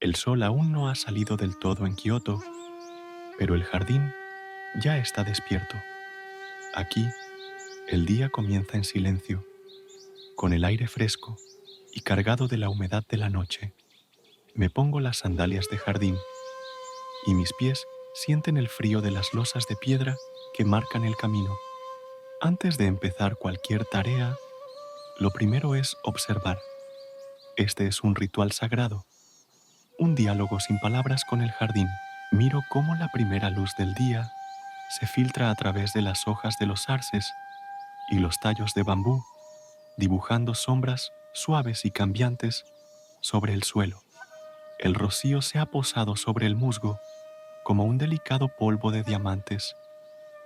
El sol aún no ha salido del todo en Kioto, pero el jardín ya está despierto. Aquí, el día comienza en silencio, con el aire fresco y cargado de la humedad de la noche. Me pongo las sandalias de jardín y mis pies sienten el frío de las losas de piedra que marcan el camino. Antes de empezar cualquier tarea, lo primero es observar. Este es un ritual sagrado, un diálogo sin palabras con el jardín. Miro cómo la primera luz del día se filtra a través de las hojas de los arces y los tallos de bambú, dibujando sombras suaves y cambiantes sobre el suelo. El rocío se ha posado sobre el musgo como un delicado polvo de diamantes,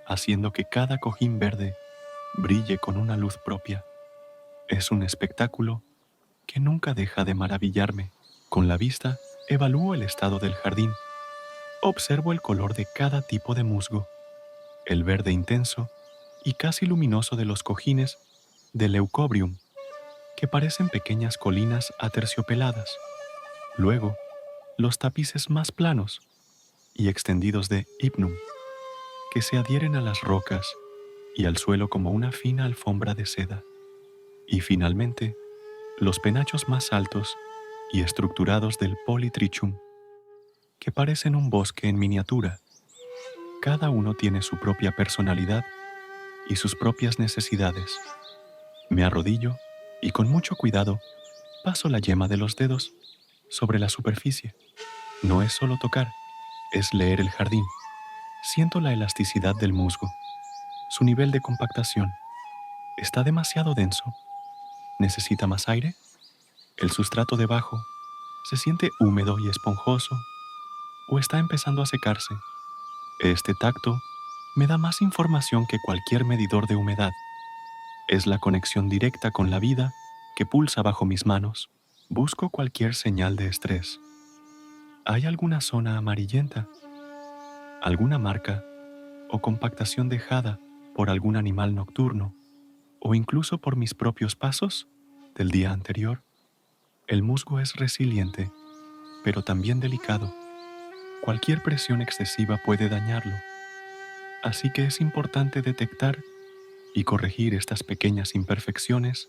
haciendo que cada cojín verde brille con una luz propia. Es un espectáculo que nunca deja de maravillarme. Con la vista, evalúo el estado del jardín. Observo el color de cada tipo de musgo, el verde intenso y casi luminoso de los cojines de Leucobrium, que parecen pequeñas colinas aterciopeladas. Luego, los tapices más planos y extendidos de Hypnum, que se adhieren a las rocas y al suelo como una fina alfombra de seda. Y finalmente, los penachos más altos y estructurados del Polytrichum, que parecen un bosque en miniatura. Cada uno tiene su propia personalidad y sus propias necesidades. Me arrodillo y con mucho cuidado paso la yema de los dedos sobre la superficie. No es solo tocar, es leer el jardín. Siento la elasticidad del musgo, su nivel de compactación. ¿Está demasiado denso? ¿Necesita más aire? ¿El sustrato debajo se siente húmedo y esponjoso o está empezando a secarse? Este tacto me da más información que cualquier medidor de humedad. Es la conexión directa con la vida que pulsa bajo mis manos. Busco cualquier señal de estrés. ¿Hay alguna zona amarillenta? ¿Alguna marca o compactación dejada por algún animal nocturno o incluso por mis propios pasos del día anterior? El musgo es resiliente, pero también delicado. Cualquier presión excesiva puede dañarlo. Así que es importante detectar y corregir estas pequeñas imperfecciones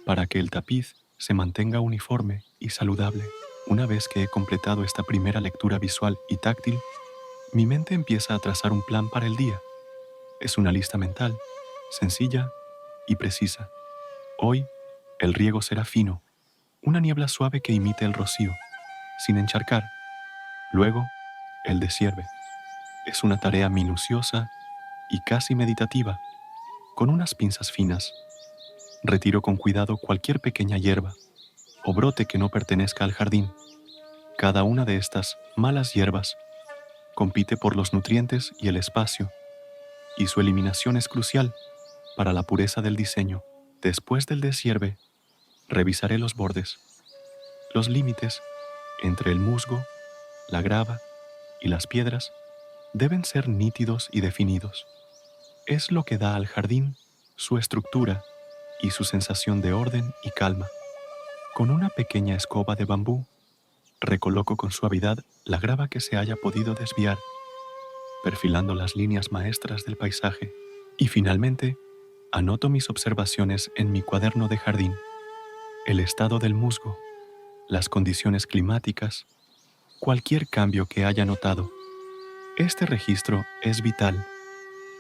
para que el tapiz se mantenga uniforme y saludable. Una vez que he completado esta primera lectura visual y táctil, mi mente empieza a trazar un plan para el día. Es una lista mental, sencilla y precisa. Hoy, el riego será fino, una niebla suave que imite el rocío, sin encharcar. Luego, el deshierde. Es una tarea minuciosa y casi meditativa, con unas pinzas finas. Retiro con cuidado cualquier pequeña hierba o brote que no pertenezca al jardín. Cada una de estas malas hierbas compite por los nutrientes y el espacio, y su eliminación es crucial para la pureza del diseño. Después del deshierve, revisaré los bordes, los límites entre el musgo, la grava y las piedras deben ser nítidos y definidos. Es lo que da al jardín su estructura y su sensación de orden y calma. Con una pequeña escoba de bambú, recoloco con suavidad la grava que se haya podido desviar, perfilando las líneas maestras del paisaje. Y finalmente, anoto mis observaciones en mi cuaderno de jardín. El estado del musgo, las condiciones climáticas, cualquier cambio que haya notado. Este registro es vital.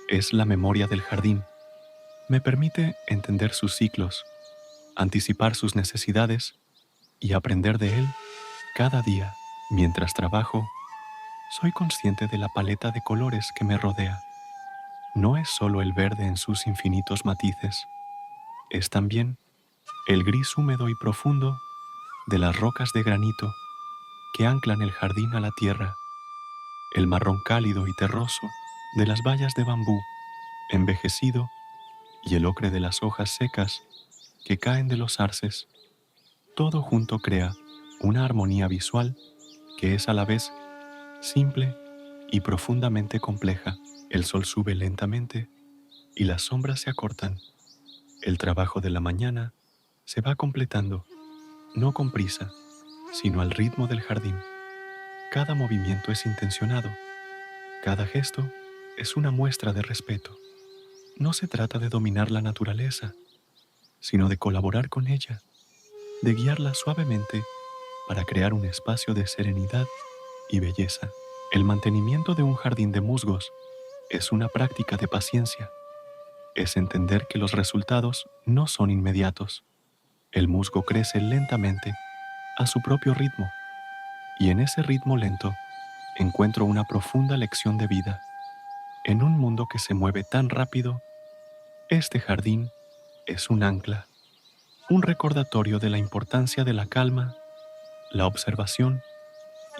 Es la memoria del jardín. Me permite entender sus ciclos, anticipar sus necesidades y aprender de él cada día. Mientras trabajo, soy consciente de la paleta de colores que me rodea. No es solo el verde en sus infinitos matices, es también el gris húmedo y profundo de las rocas de granito que anclan el jardín a la tierra, el marrón cálido y terroso de las vallas de bambú envejecido y el ocre de las hojas secas que caen de los arces. Todo junto crea una armonía visual que es a la vez simple y profundamente compleja. El sol sube lentamente y las sombras se acortan. El trabajo de la mañana se va completando, no con prisa, sino al ritmo del jardín. Cada movimiento es intencionado, cada gesto es una muestra de respeto. No se trata de dominar la naturaleza, sino de colaborar con ella, de guiarla suavemente para crear un espacio de serenidad y belleza. El mantenimiento de un jardín de musgos es una práctica de paciencia. Es entender que los resultados no son inmediatos. El musgo crece lentamente a su propio ritmo, y en ese ritmo lento encuentro una profunda lección de vida. En un mundo que se mueve tan rápido, este jardín es un ancla, un recordatorio de la importancia de la calma, la observación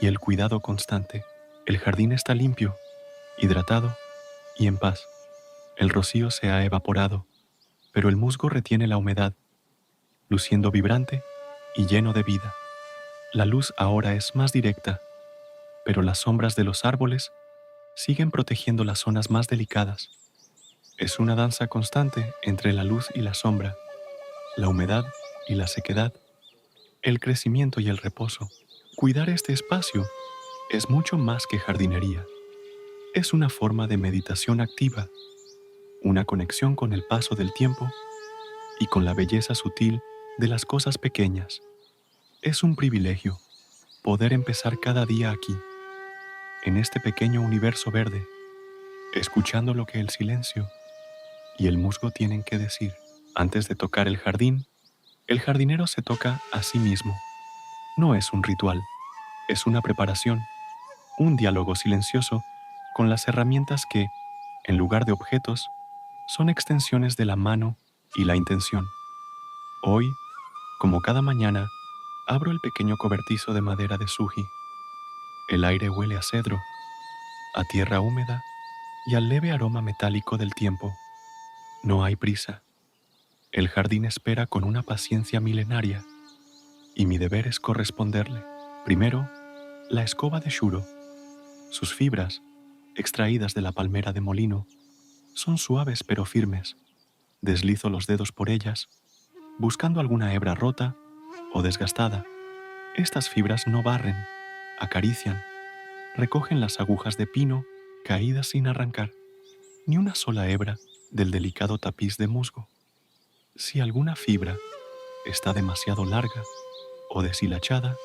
y el cuidado constante. El jardín está limpio, hidratado y en paz. El rocío se ha evaporado, pero el musgo retiene la humedad, luciendo vibrante y lleno de vida. La luz ahora es más directa, pero las sombras de los árboles siguen protegiendo las zonas más delicadas. Es una danza constante entre la luz y la sombra, la humedad y la sequedad, el crecimiento y el reposo. Cuidar este espacio es mucho más que jardinería. Es una forma de meditación activa, una conexión con el paso del tiempo y con la belleza sutil de las cosas pequeñas. Es un privilegio poder empezar cada día aquí, en este pequeño universo verde, escuchando lo que el silencio y el musgo tienen que decir. Antes de tocar el jardín, el jardinero se toca a sí mismo. No es un ritual, es una preparación, un diálogo silencioso con las herramientas que, en lugar de objetos, son extensiones de la mano y la intención. Hoy, como cada mañana, abro el pequeño cobertizo de madera de suji. El aire huele a cedro, a tierra húmeda y al leve aroma metálico del tiempo. No hay prisa. El jardín espera con una paciencia milenaria y mi deber es corresponderle. Primero, la escoba de shuro. Sus fibras, extraídas de la palmera de molino, son suaves pero firmes. Deslizo los dedos por ellas, buscando alguna hebra rota o desgastada. Estas fibras no barren, acarician, recogen las agujas de pino caídas sin arrancar, ni una sola hebra del delicado tapiz de musgo. Si alguna fibra está demasiado larga o deshilachada,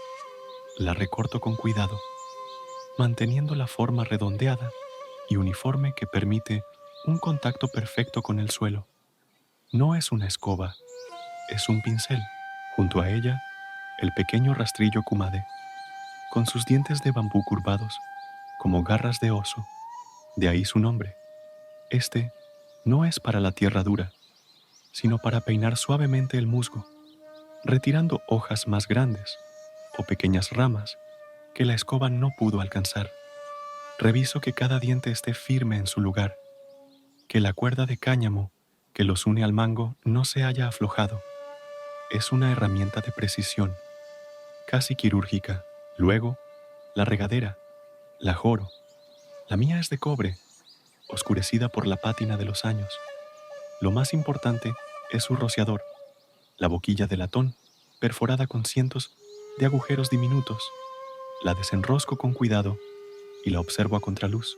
la recorto con cuidado, manteniendo la forma redondeada y uniforme que permite un contacto perfecto con el suelo. No es una escoba, es un pincel. Junto a ella, el pequeño rastrillo kumade, con sus dientes de bambú curvados, como garras de oso. De ahí su nombre. Este no es para la tierra dura, sino para peinar suavemente el musgo, retirando hojas más grandes o pequeñas ramas que la escoba no pudo alcanzar. Reviso que cada diente esté firme en su lugar, que la cuerda de cáñamo que los une al mango no se haya aflojado. Es una herramienta de precisión, casi quirúrgica. Luego, la regadera, la joro. La mía es de cobre, oscurecida por la pátina de los años. Lo más importante es su rociador, la boquilla de latón, perforada con cientos de agujeros diminutos. La desenrosco con cuidado y la observo a contraluz.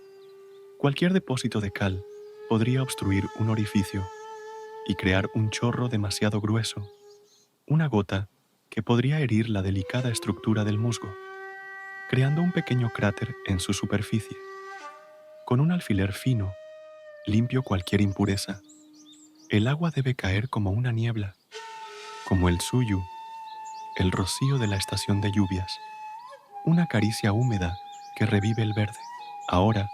Cualquier depósito de cal podría obstruir un orificio y crear un chorro demasiado grueso, una gota que podría herir la delicada estructura del musgo, creando un pequeño cráter en su superficie. Con un alfiler fino, limpio cualquier impureza. El agua debe caer como una niebla, como el suyu, el rocío de la estación de lluvias, una caricia húmeda que revive el verde. Ahora,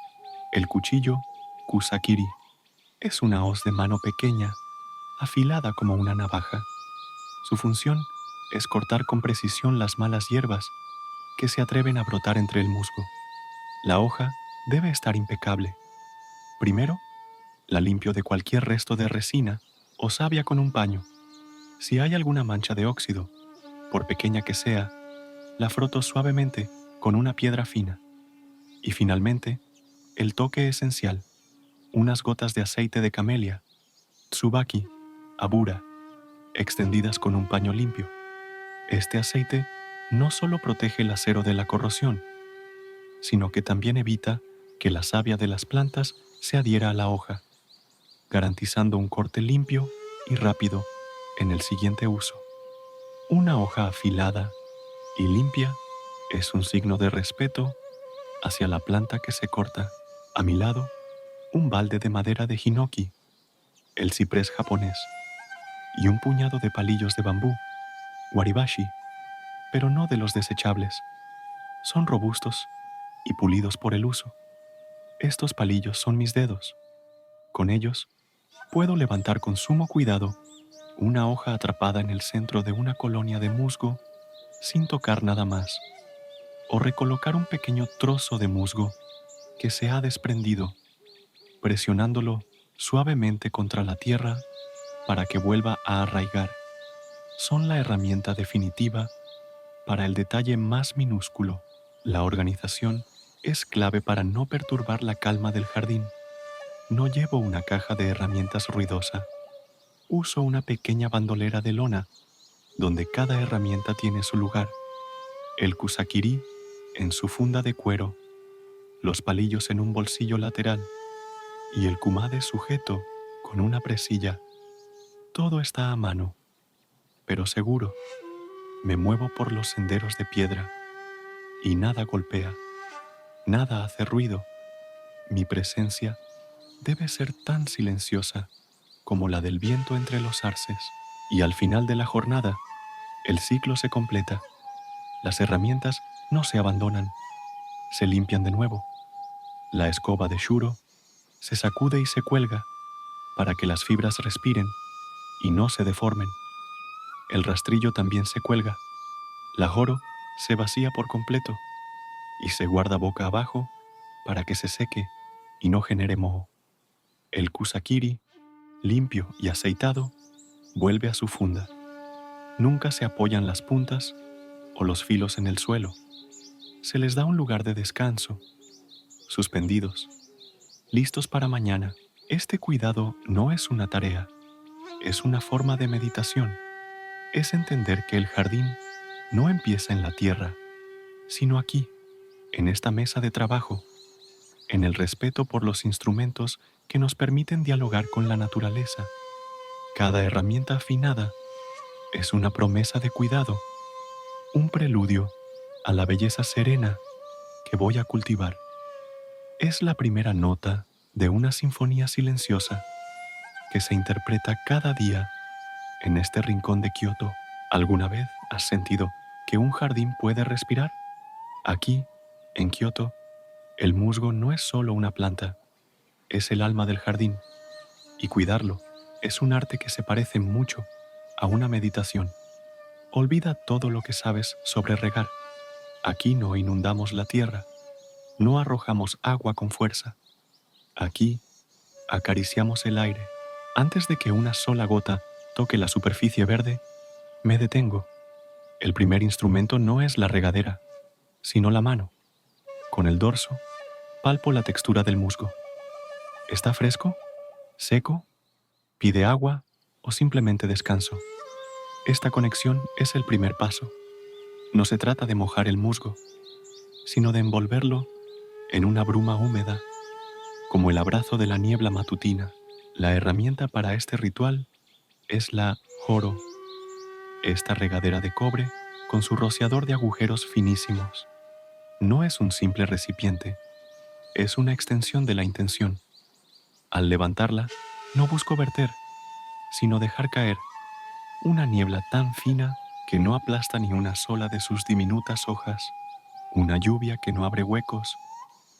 el cuchillo kusakiri es una hoz de mano pequeña, afilada como una navaja. Su función es cortar con precisión las malas hierbas que se atreven a brotar entre el musgo. La hoja debe estar impecable. Primero, la limpio de cualquier resto de resina o savia con un paño. Si hay alguna mancha de óxido, por pequeña que sea, la froto suavemente con una piedra fina. Y finalmente, el toque esencial, unas gotas de aceite de camelia, tsubaki, abura, extendidas con un paño limpio. Este aceite no solo protege el acero de la corrosión, sino que también evita que la savia de las plantas se adhiera a la hoja, garantizando un corte limpio y rápido en el siguiente uso. Una hoja afilada y limpia es un signo de respeto hacia la planta que se corta. A mi lado, un balde de madera de hinoki, el ciprés japonés, y un puñado de palillos de bambú, waribashi, pero no de los desechables. Son robustos y pulidos por el uso. Estos palillos son mis dedos. Con ellos, puedo levantar con sumo cuidado una hoja atrapada en el centro de una colonia de musgo sin tocar nada más, o recolocar un pequeño trozo de musgo que se ha desprendido, presionándolo suavemente contra la tierra para que vuelva a arraigar. Son la herramienta definitiva para el detalle más minúsculo. La organización es clave para no perturbar la calma del jardín. No llevo una caja de herramientas ruidosa. Uso una pequeña bandolera de lona donde cada herramienta tiene su lugar. El kusakiri en su funda de cuero, los palillos en un bolsillo lateral y el kumade sujeto con una presilla. Todo está a mano, pero seguro. Me muevo por los senderos de piedra y nada golpea, nada hace ruido. Mi presencia debe ser tan silenciosa como la del viento entre los arces. Y al final de la jornada, el ciclo se completa. Las herramientas no se abandonan, se limpian de nuevo. La escoba de shuro se sacude y se cuelga para que las fibras respiren y no se deformen. El rastrillo también se cuelga. La joro se vacía por completo y se guarda boca abajo para que se seque y no genere moho. El kusakiri, limpio y aceitado, vuelve a su funda. Nunca se apoyan las puntas o los filos en el suelo. Se les da un lugar de descanso, suspendidos, listos para mañana. Este cuidado no es una tarea, es una forma de meditación. Es entender que el jardín no empieza en la tierra, sino aquí, en esta mesa de trabajo, en el respeto por los instrumentos que nos permiten dialogar con la naturaleza. Cada herramienta afinada es una promesa de cuidado, un preludio a la belleza serena que voy a cultivar. Es la primera nota de una sinfonía silenciosa que se interpreta cada día en este rincón de Kioto. ¿Alguna vez has sentido que un jardín puede respirar? Aquí, en Kioto, el musgo no es solo una planta, es el alma del jardín, y cuidarlo es un arte que se parece mucho a una meditación. Olvida todo lo que sabes sobre regar. Aquí no inundamos la tierra, no arrojamos agua con fuerza. Aquí acariciamos el aire. Antes de que una sola gota toque la superficie verde, me detengo. El primer instrumento no es la regadera, sino la mano. Con el dorso, palpo la textura del musgo. ¿Está fresco? ¿Seco? ¿Pide agua o simplemente descanso? Esta conexión es el primer paso. No se trata de mojar el musgo, sino de envolverlo en una bruma húmeda, como el abrazo de la niebla matutina. La herramienta para este ritual es la joro, esta regadera de cobre con su rociador de agujeros finísimos. No es un simple recipiente, es una extensión de la intención. Al levantarla, no busco verter, sino dejar caer una niebla tan fina que no aplasta ni una sola de sus diminutas hojas, una lluvia que no abre huecos,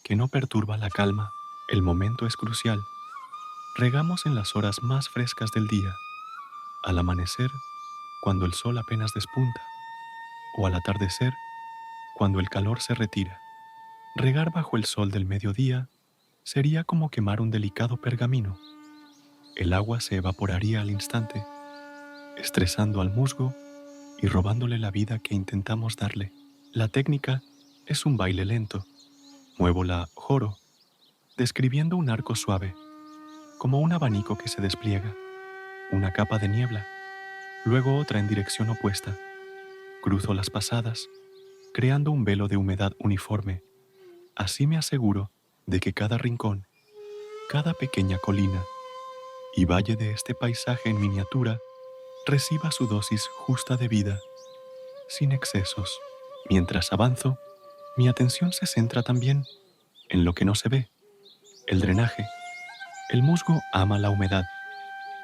que no perturba la calma. El momento es crucial. Regamos en las horas más frescas del día, al amanecer, cuando el sol apenas despunta, o al atardecer, cuando el calor se retira. Regar bajo el sol del mediodía sería como quemar un delicado pergamino. El agua se evaporaría al instante, estresando al musgo y robándole la vida que intentamos darle. La técnica es un baile lento. Muevo la joro, describiendo un arco suave, como un abanico que se despliega, una capa de niebla, luego otra en dirección opuesta, Cruzo las pasadas, creando un velo de humedad uniforme. Así me aseguro de que cada rincón, cada pequeña colina y valle de este paisaje en miniatura reciba su dosis justa de vida, sin excesos. Mientras avanzo, mi atención se centra también en lo que no se ve, el drenaje. El musgo ama la humedad,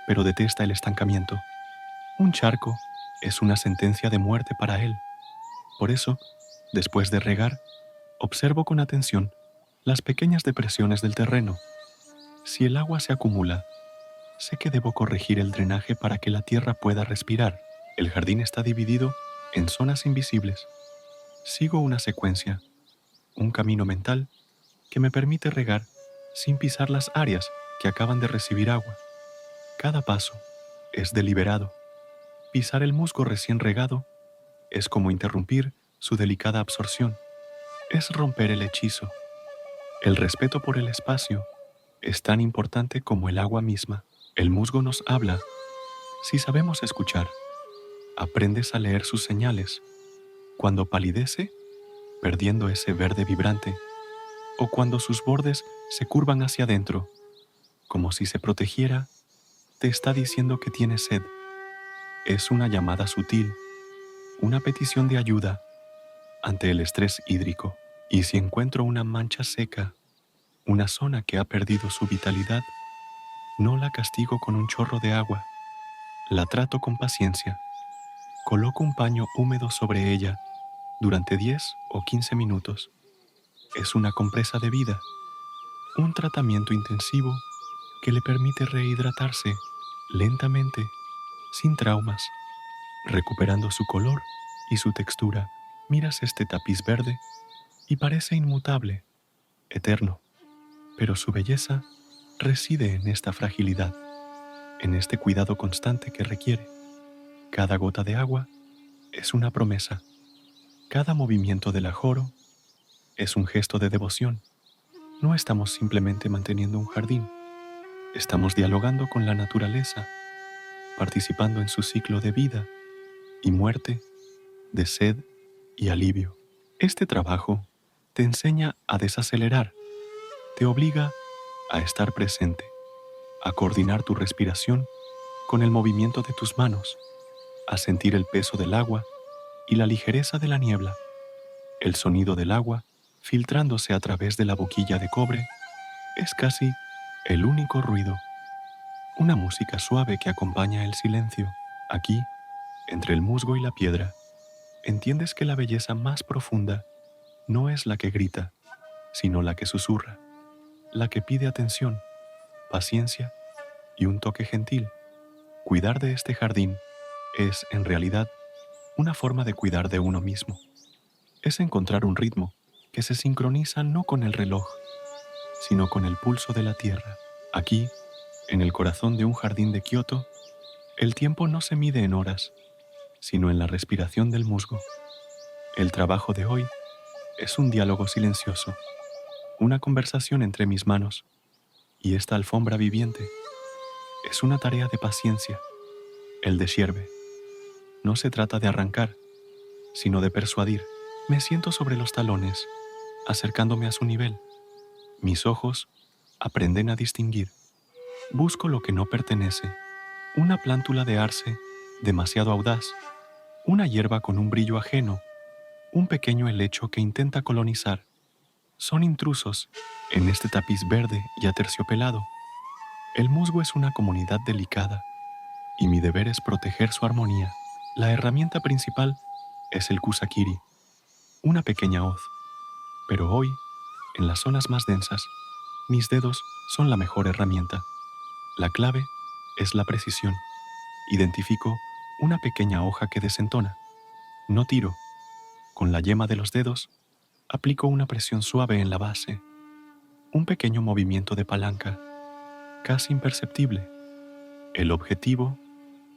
pero detesta el estancamiento. Un charco es una sentencia de muerte para él. Por eso, después de regar, observo con atención las pequeñas depresiones del terreno. Si el agua se acumula, sé que debo corregir el drenaje para que la tierra pueda respirar. El jardín está dividido en zonas invisibles. Sigo una secuencia, un camino mental que me permite regar sin pisar las áreas que acaban de recibir agua. Cada paso es deliberado. Pisar el musgo recién regado es como interrumpir su delicada absorción. Es romper el hechizo. El respeto por el espacio es tan importante como el agua misma. El musgo nos habla. Si sabemos escuchar, aprendes a leer sus señales. Cuando palidece, perdiendo ese verde vibrante, o cuando sus bordes se curvan hacia adentro, como si se protegiera, te está diciendo que tiene sed. Es una llamada sutil, una petición de ayuda ante el estrés hídrico. Y si encuentro una mancha seca, una zona que ha perdido su vitalidad, no la castigo con un chorro de agua. La trato con paciencia. Coloco un paño húmedo sobre ella durante 10 o 15 minutos. Es una compresa de vida, un tratamiento intensivo que le permite rehidratarse lentamente, sin traumas, recuperando su color y su textura. Miras este tapiz verde y parece inmutable, eterno, pero su belleza reside en esta fragilidad, en este cuidado constante que requiere. Cada gota de agua es una promesa, cada movimiento del ajoro es un gesto de devoción. No estamos simplemente manteniendo un jardín, estamos dialogando con la naturaleza, participando en su ciclo de vida y muerte, de sed y alivio. Este trabajo te enseña a desacelerar, te obliga a estar presente, a coordinar tu respiración con el movimiento de tus manos, a sentir el peso del agua y la ligereza de la niebla. El sonido del agua filtrándose a través de la boquilla de cobre es casi el único ruido, una música suave que acompaña el silencio. Aquí, entre el musgo y la piedra, entiendes que la belleza más profunda no es la que grita, sino la que susurra, la que pide atención, paciencia y un toque gentil. Cuidar de este jardín es, en realidad, una forma de cuidar de uno mismo. Es encontrar un ritmo que se sincroniza no con el reloj, sino con el pulso de la tierra. Aquí, en el corazón de un jardín de Kioto, el tiempo no se mide en horas, sino en la respiración del musgo. El trabajo de hoy es un diálogo silencioso, una conversación entre mis manos y esta alfombra viviente. Es una tarea de paciencia, el deshierde. No se trata de arrancar, sino de persuadir. Me siento sobre los talones, acercándome a su nivel. Mis ojos aprenden a distinguir. Busco lo que no pertenece. Una plántula de arce demasiado audaz, una hierba con un brillo ajeno, un pequeño helecho que intenta colonizar. Son intrusos en este tapiz verde y aterciopelado. El musgo es una comunidad delicada y mi deber es proteger su armonía. La herramienta principal es el kusakiri, una pequeña hoz. Pero hoy, en las zonas más densas, mis dedos son la mejor herramienta. La clave es la precisión. Identifico una pequeña hoja que desentona. No tiro. Con la yema de los dedos, aplico una presión suave en la base. Un pequeño movimiento de palanca, casi imperceptible. El objetivo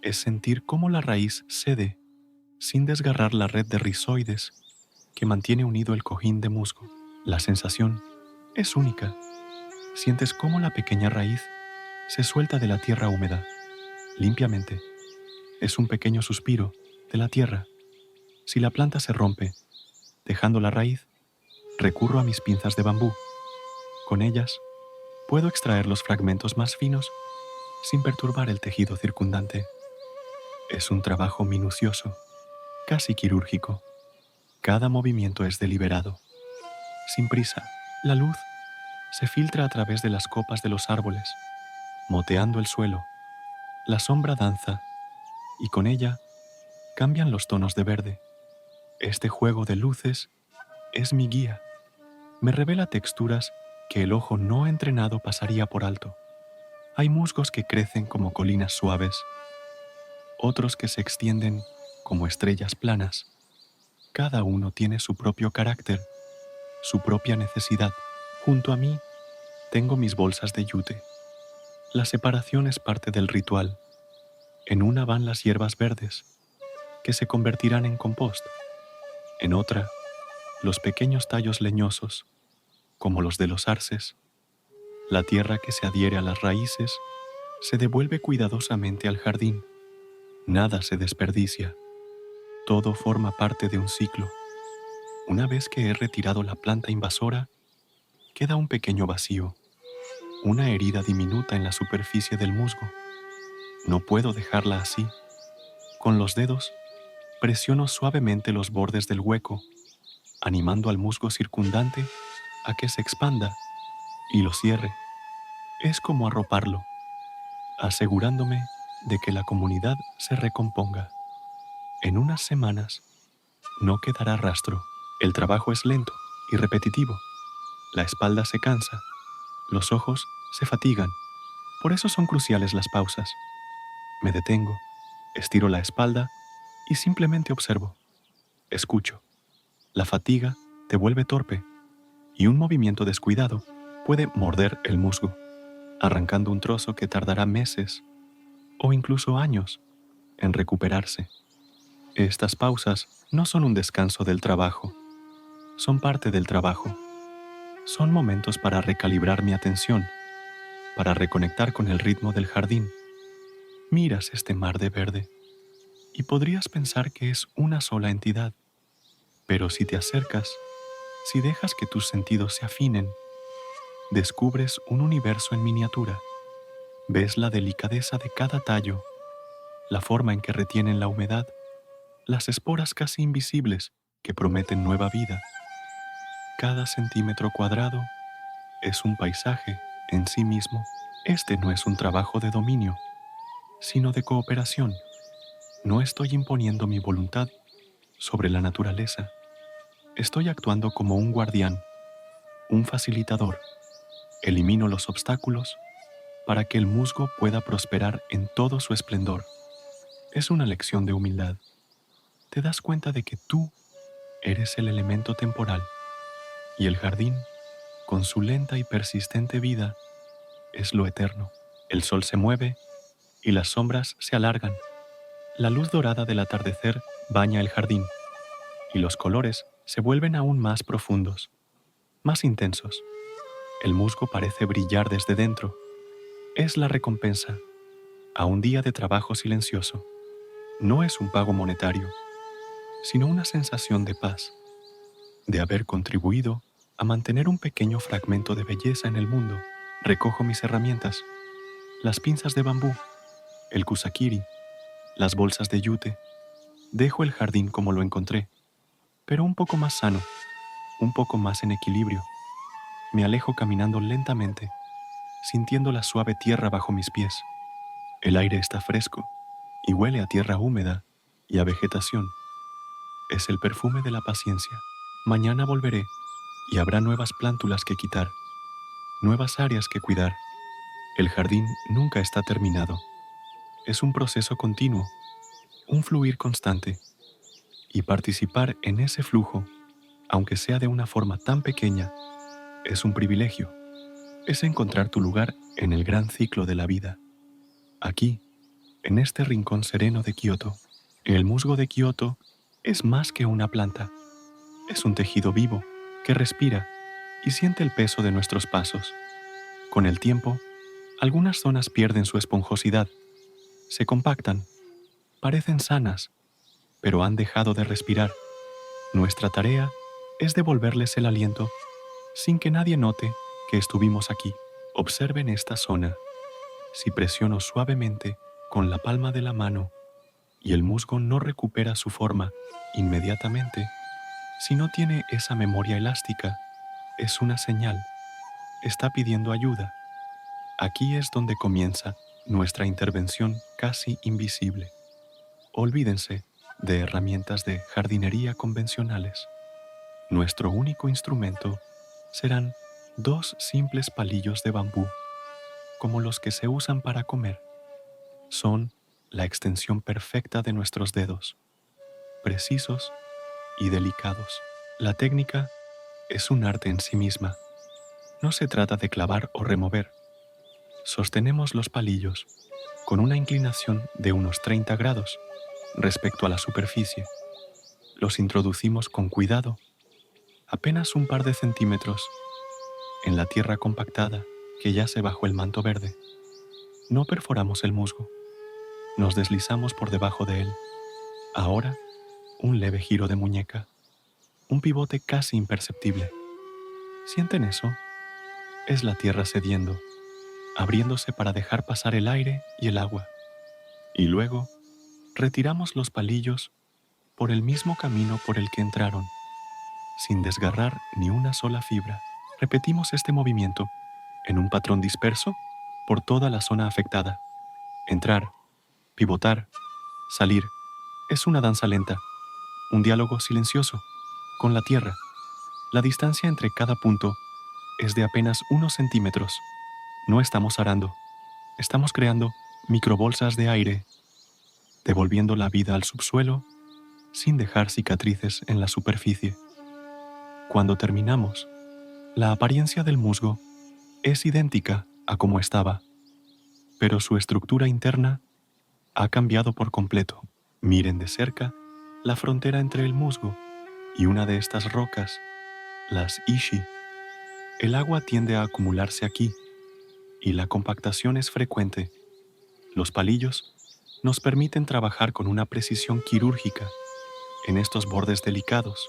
es sentir cómo la raíz cede sin desgarrar la red de rizoides que mantiene unido el cojín de musgo. La sensación es única. Sientes cómo la pequeña raíz se suelta de la tierra húmeda, limpiamente. Es un pequeño suspiro de la tierra Si la planta se rompe, dejando la raíz, recurro a mis pinzas de bambú. Con ellas, puedo extraer los fragmentos más finos sin perturbar el tejido circundante. Es un trabajo minucioso, casi quirúrgico. Cada movimiento es deliberado. Sin prisa, la luz se filtra a través de las copas de los árboles, moteando el suelo. La sombra danza y con ella cambian los tonos de verde. Este juego de luces es mi guía. Me revela texturas que el ojo no entrenado pasaría por alto. Hay musgos que crecen como colinas suaves, otros que se extienden como estrellas planas. Cada uno tiene su propio carácter, su propia necesidad. Junto a mí tengo mis bolsas de yute. La separación es parte del ritual. En una van las hierbas verdes, que se convertirán en compost. En otra, los pequeños tallos leñosos, como los de los arces. La tierra que se adhiere a las raíces se devuelve cuidadosamente al jardín. Nada se desperdicia. Todo forma parte de un ciclo. Una vez que he retirado la planta invasora, queda un pequeño vacío, una herida diminuta en la superficie del musgo. No puedo dejarla así. Con los dedos, presiono suavemente los bordes del hueco, animando al musgo circundante a que se expanda y lo cierre. Es como arroparlo, asegurándome de que la comunidad se recomponga. En unas semanas no quedará rastro. El trabajo es lento y repetitivo. La espalda se cansa, los ojos se fatigan. Por eso son cruciales las pausas. Me detengo, estiro la espalda y simplemente observo. Escucho. La fatiga te vuelve torpe y un movimiento descuidado puede morder el musgo, arrancando un trozo que tardará meses o incluso años en recuperarse. Estas pausas no son un descanso del trabajo, son parte del trabajo. Son momentos para recalibrar mi atención, para reconectar con el ritmo del jardín. Miras este mar de verde y podrías pensar que es una sola entidad, pero si te acercas, si dejas que tus sentidos se afinen, descubres un universo en miniatura. Ves la delicadeza de cada tallo, la forma en que retienen la humedad, las esporas casi invisibles que prometen nueva vida. Cada centímetro cuadrado es un paisaje en sí mismo. Este no es un trabajo de dominio, sino de cooperación. No estoy imponiendo mi voluntad sobre la naturaleza. Estoy actuando como un guardián, un facilitador. Elimino los obstáculos para que el musgo pueda prosperar en todo su esplendor. Es una lección de humildad. Te das cuenta de que tú eres el elemento temporal y el jardín, con su lenta y persistente vida, es lo eterno. El sol se mueve y las sombras se alargan. La luz dorada del atardecer baña el jardín y los colores se vuelven aún más profundos, más intensos. El musgo parece brillar desde dentro. Es la recompensa a un día de trabajo silencioso. No es un pago monetario, sino una sensación de paz, de haber contribuido a mantener un pequeño fragmento de belleza en el mundo. Recojo mis herramientas, las pinzas de bambú, el kusakiri, las bolsas de yute. Dejo el jardín como lo encontré, pero un poco más sano, un poco más en equilibrio. Me alejo caminando lentamente, sintiendo la suave tierra bajo mis pies. El aire está fresco y huele a tierra húmeda y a vegetación. Es el perfume de la paciencia. Mañana volveré y habrá nuevas plántulas que quitar, nuevas áreas que cuidar. El jardín nunca está terminado. Es un proceso continuo, un fluir constante. Y participar en ese flujo, aunque sea de una forma tan pequeña, es un privilegio. Es encontrar tu lugar en el gran ciclo de la vida. Aquí, en este rincón sereno de Kioto, el musgo de Kioto es más que una planta. Es un tejido vivo que respira y siente el peso de nuestros pasos. Con el tiempo, algunas zonas pierden su esponjosidad, se compactan, parecen sanas, pero han dejado de respirar. Nuestra tarea es devolverles el aliento sin que nadie note que estuvimos aquí. Observen esta zona. Si presiono suavemente con la palma de la mano y el musgo no recupera su forma inmediatamente, si no tiene esa memoria elástica, es una señal. Está pidiendo ayuda. Aquí es donde comienza nuestra intervención casi invisible. Olvídense de herramientas de jardinería convencionales. Nuestro único instrumento serán 2 simples palillos de bambú, como los que se usan para comer. Son la extensión perfecta de nuestros dedos, precisos y delicados. La técnica es un arte en sí misma. No se trata de clavar o remover. Sostenemos los palillos con una inclinación de unos 30 grados respecto a la superficie. Los introducimos con cuidado, apenas un par de centímetros, en la tierra compactada que yace bajo el manto verde. No perforamos el musgo. Nos deslizamos por debajo de él. Ahora, un leve giro de muñeca, un pivote casi imperceptible. ¿Sienten eso? Es la tierra cediendo, abriéndose para dejar pasar el aire y el agua. Y luego, retiramos los palillos por el mismo camino por el que entraron, sin desgarrar ni una sola fibra. Repetimos este movimiento en un patrón disperso por toda la zona afectada. Entrar, pivotar, salir. Es una danza lenta, un diálogo silencioso con la tierra. La distancia entre cada punto es de apenas unos centímetros. No estamos arando, estamos creando microbolsas de aire, devolviendo la vida al subsuelo sin dejar cicatrices en la superficie. Cuando terminamos, la apariencia del musgo es idéntica a como estaba, pero su estructura interna ha cambiado por completo. Miren de cerca la frontera entre el musgo y una de estas rocas, las ishi. El agua tiende a acumularse aquí y la compactación es frecuente. Los palillos nos permiten trabajar con una precisión quirúrgica en estos bordes delicados.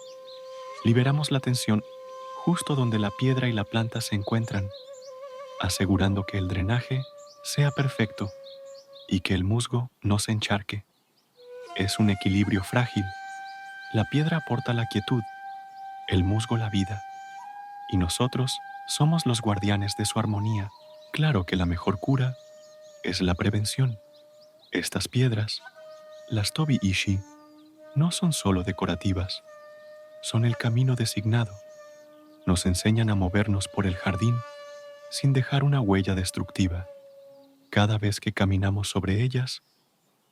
Liberamos la tensión justo donde la piedra y la planta se encuentran, asegurando que el drenaje sea perfecto y que el musgo no se encharque. Es un equilibrio frágil. La piedra aporta la quietud, el musgo la vida, y nosotros somos los guardianes de su armonía. Claro que la mejor cura es la prevención. Estas piedras, las Tobi-ishi, no son solo decorativas, son el camino designado. Nos enseñan a movernos por el jardín sin dejar una huella destructiva. Cada vez que caminamos sobre ellas,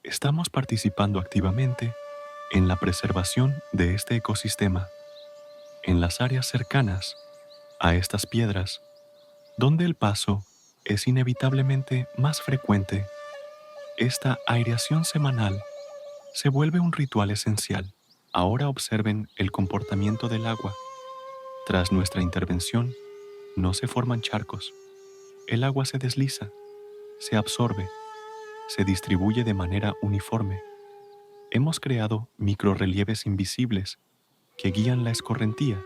estamos participando activamente en la preservación de este ecosistema. En las áreas cercanas a estas piedras, donde el paso es inevitablemente más frecuente, esta aireación semanal se vuelve un ritual esencial. Ahora observen el comportamiento del agua. Tras nuestra intervención, no se forman charcos. El agua se desliza, se absorbe, se distribuye de manera uniforme. Hemos creado microrrelieves invisibles que guían la escorrentía,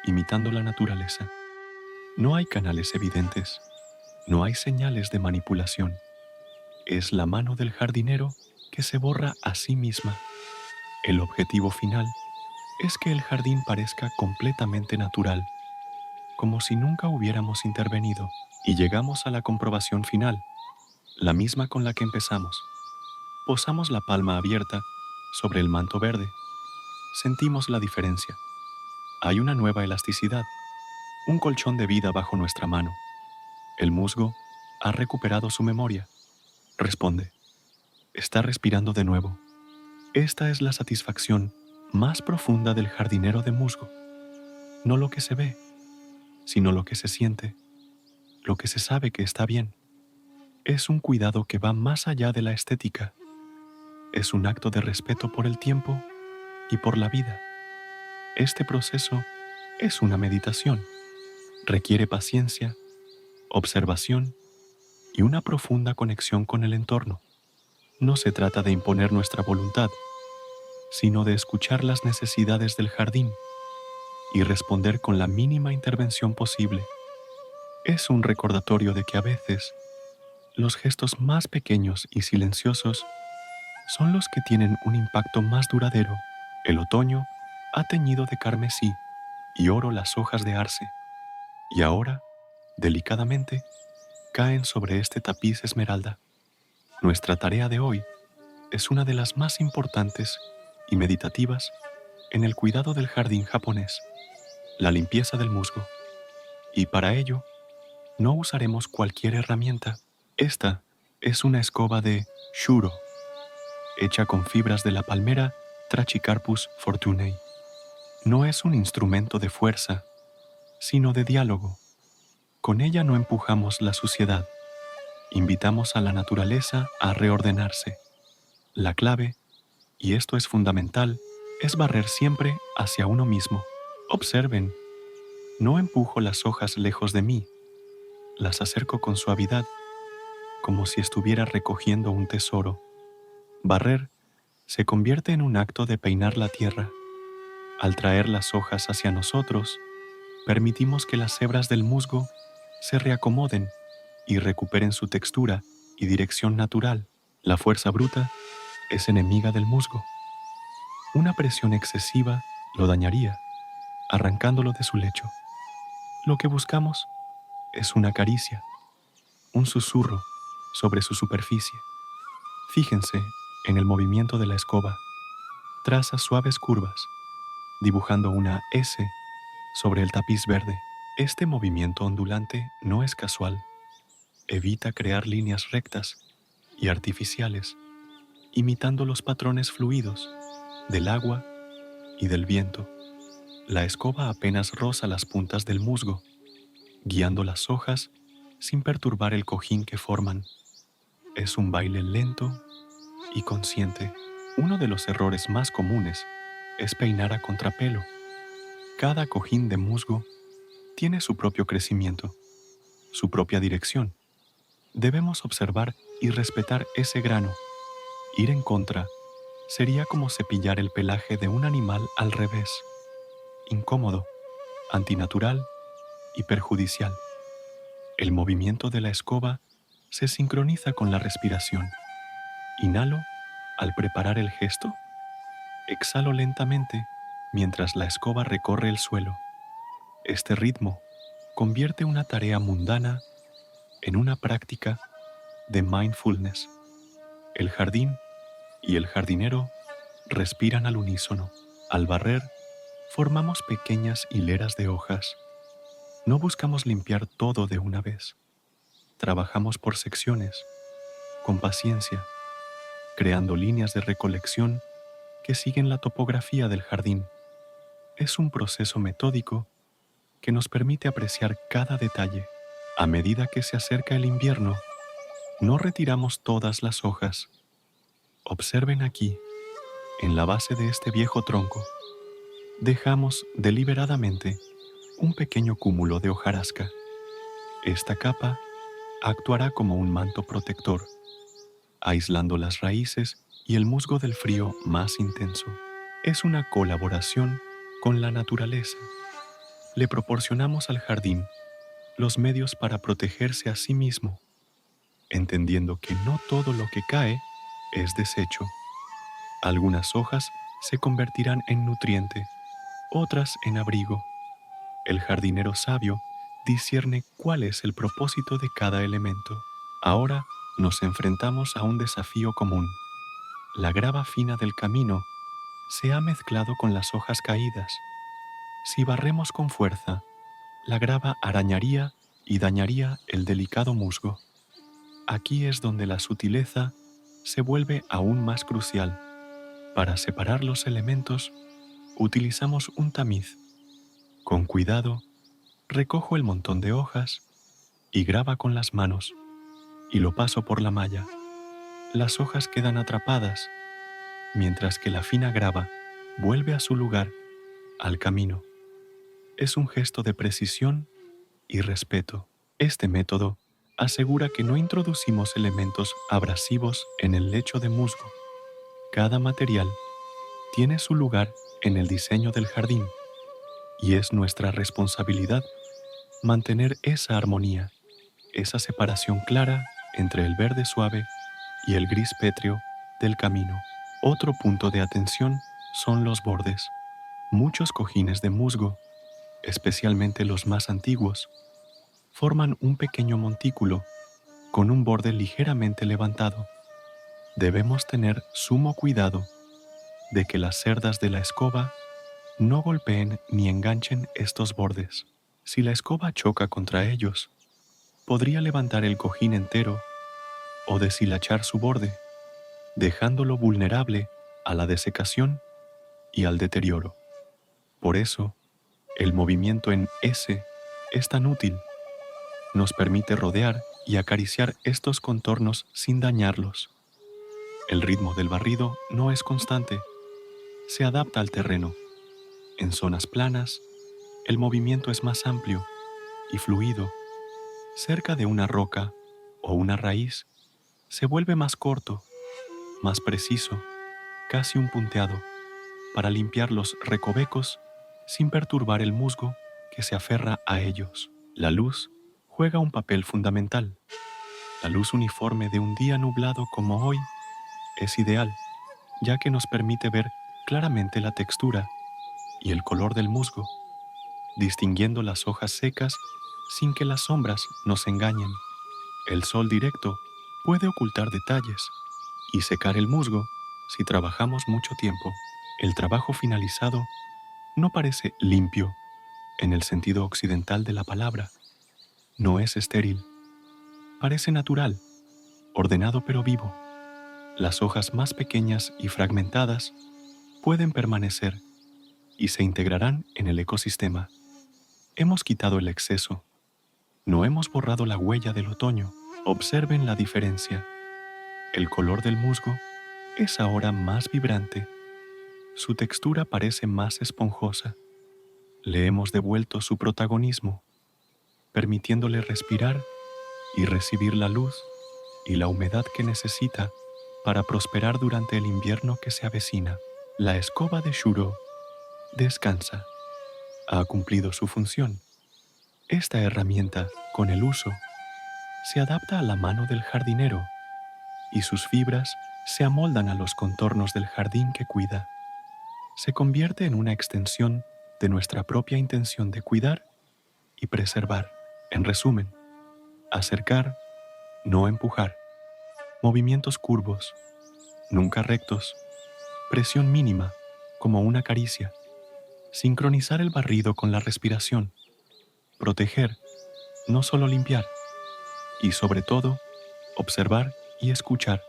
imitando la naturaleza. No hay canales evidentes, no hay señales de manipulación. Es la mano del jardinero que se borra a sí misma. El objetivo final es que el jardín parezca completamente natural, como si nunca hubiéramos intervenido, y llegamos a la comprobación final, la misma con la que empezamos. Posamos la palma abierta sobre el manto verde. Sentimos la diferencia. Hay una nueva elasticidad, un colchón de vida bajo nuestra mano. El musgo ha recuperado su memoria. Responde. Está respirando de nuevo. Esta es la satisfacción más profunda del jardinero de musgo. No lo que se ve, sino lo que se siente, lo que se sabe que está bien. Es un cuidado que va más allá de la estética. Es un acto de respeto por el tiempo y por la vida. Este proceso es una meditación. Requiere paciencia, observación y una profunda conexión con el entorno. No se trata de imponer nuestra voluntad, sino de escuchar las necesidades del jardín y responder con la mínima intervención posible. Es un recordatorio de que a veces los gestos más pequeños y silenciosos son los que tienen un impacto más duradero. El otoño ha teñido de carmesí y oro las hojas de arce, y ahora, delicadamente, caen sobre este tapiz esmeralda. Nuestra tarea de hoy es una de las más importantes y meditativas en el cuidado del jardín japonés, la limpieza del musgo. Y para ello, no usaremos cualquier herramienta. Esta es una escoba de shuro, hecha con fibras de la palmera Trachycarpus fortunei. No es un instrumento de fuerza, sino de diálogo. Con ella no empujamos la suciedad, invitamos a la naturaleza a reordenarse. La clave, y esto es fundamental, es barrer siempre hacia uno mismo. Observen, no empujo las hojas lejos de mí, las acerco con suavidad, como si estuviera recogiendo un tesoro. Barrer se convierte en un acto de peinar la tierra. Al traer las hojas hacia nosotros, permitimos que las hebras del musgo se reacomoden y recuperen su textura y dirección natural. La fuerza bruta es enemiga del musgo. Una presión excesiva lo dañaría, arrancándolo de su lecho. Lo que buscamos es una caricia, un susurro sobre su superficie. Fíjense en el movimiento de la escoba. Traza suaves curvas, dibujando una S sobre el tapiz verde. Este movimiento ondulante no es casual. Evita crear líneas rectas y artificiales, imitando los patrones fluidos del agua y del viento. La escoba apenas roza las puntas del musgo, guiando las hojas sin perturbar el cojín que forman. Es un baile lento y consciente. Uno de los errores más comunes es peinar a contrapelo. Cada cojín de musgo tiene su propio crecimiento, su propia dirección. Debemos observar y respetar ese grano. Ir en contra sería como cepillar el pelaje de un animal al revés. Incómodo, antinatural y perjudicial. El movimiento de la escoba se sincroniza con la respiración. Inhalo al preparar el gesto. Exhalo lentamente mientras la escoba recorre el suelo. Este ritmo convierte una tarea mundana en una práctica de mindfulness. El jardín y el jardinero respiran al unísono. Al barrer, formamos pequeñas hileras de hojas. No buscamos limpiar todo de una vez. Trabajamos por secciones, con paciencia, creando líneas de recolección que siguen la topografía del jardín. Es un proceso metódico que nos permite apreciar cada detalle. A medida que se acerca el invierno, no retiramos todas las hojas. Observen aquí, en la base de este viejo tronco, dejamos deliberadamente un pequeño cúmulo de hojarasca. Esta capa actuará como un manto protector, aislando las raíces y el musgo del frío más intenso. Es una colaboración con la naturaleza. Le proporcionamos al jardín los medios para protegerse a sí mismo, entendiendo que no todo lo que cae es desecho. Algunas hojas se convertirán en nutriente, otras en abrigo. El jardinero sabio discierne cuál es el propósito de cada elemento. Ahora nos enfrentamos a un desafío común. La grava fina del camino se ha mezclado con las hojas caídas. Si barremos con fuerza, la grava arañaría y dañaría el delicado musgo. Aquí es donde la sutileza se vuelve aún más crucial. Para separar los elementos, utilizamos un tamiz. Con cuidado, recojo el montón de hojas y grava con las manos y lo paso por la malla. Las hojas quedan atrapadas, mientras que la fina grava vuelve a su lugar, al camino. Es un gesto de precisión y respeto. Este método asegura que no introducimos elementos abrasivos en el lecho de musgo. Cada material tiene su lugar en el diseño del jardín y es nuestra responsabilidad mantener esa armonía, esa separación clara entre el verde suave y el gris pétreo del camino. Otro punto de atención son los bordes. Muchos cojines de musgo, especialmente los más antiguos, forman un pequeño montículo con un borde ligeramente levantado. Debemos tener sumo cuidado de que las cerdas de la escoba no golpeen ni enganchen estos bordes. Si la escoba choca contra ellos, podría levantar el cojín entero o deshilachar su borde, dejándolo vulnerable a la desecación y al deterioro. Por eso, el movimiento en S es tan útil. Nos permite rodear y acariciar estos contornos sin dañarlos. El ritmo del barrido no es constante, se adapta al terreno. En zonas planas, el movimiento es más amplio y fluido. Cerca de una roca o una raíz, se vuelve más corto, más preciso, casi un punteado, para limpiar los recovecos sin perturbar el musgo que se aferra a ellos. La luz juega un papel fundamental. La luz uniforme de un día nublado como hoy es ideal, ya que nos permite ver claramente la textura y el color del musgo, distinguiendo las hojas secas sin que las sombras nos engañen. El sol directo puede ocultar detalles y secar el musgo si trabajamos mucho tiempo. El trabajo finalizado no parece limpio en el sentido occidental de la palabra. No es estéril. Parece natural, ordenado pero vivo. Las hojas más pequeñas y fragmentadas pueden permanecer y se integrarán en el ecosistema. Hemos quitado el exceso. No hemos borrado la huella del otoño. Observen la diferencia. El color del musgo es ahora más vibrante. Su textura parece más esponjosa. Le hemos devuelto su protagonismo, permitiéndole respirar y recibir la luz y la humedad que necesita para prosperar durante el invierno que se avecina. La escoba de Shuro descansa. Ha cumplido su función. Esta herramienta, con el uso, se adapta a la mano del jardinero y sus fibras se amoldan a los contornos del jardín que cuida. Se convierte en una extensión de nuestra propia intención de cuidar y preservar. En resumen, acercar, no empujar. Movimientos curvos, nunca rectos. Presión mínima, como una caricia. Sincronizar el barrido con la respiración. Proteger, no solo limpiar. Y sobre todo, observar y escuchar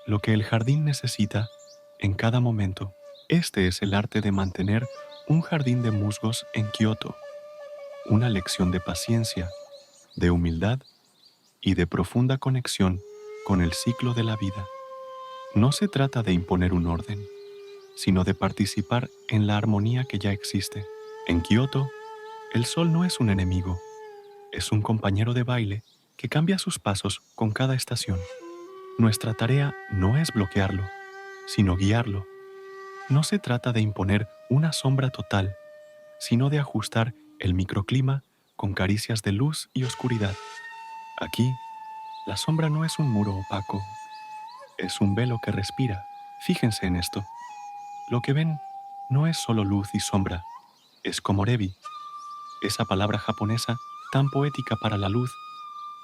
lo que el jardín necesita en cada momento. Este es el arte de mantener un jardín de musgos en Kioto. Una lección de paciencia, de humildad y de profunda conexión con el ciclo de la vida. No se trata de imponer un orden, sino de participar en la armonía que ya existe. En Kioto, el sol no es un enemigo, es un compañero de baile que cambia sus pasos con cada estación. Nuestra tarea no es bloquearlo, sino guiarlo. No se trata de imponer una sombra total, sino de ajustar el microclima con caricias de luz y oscuridad. Aquí, la sombra no es un muro opaco, es un velo que respira. Fíjense en esto. Lo que ven no es solo luz y sombra, es komorebi, esa palabra japonesa tan poética para la luz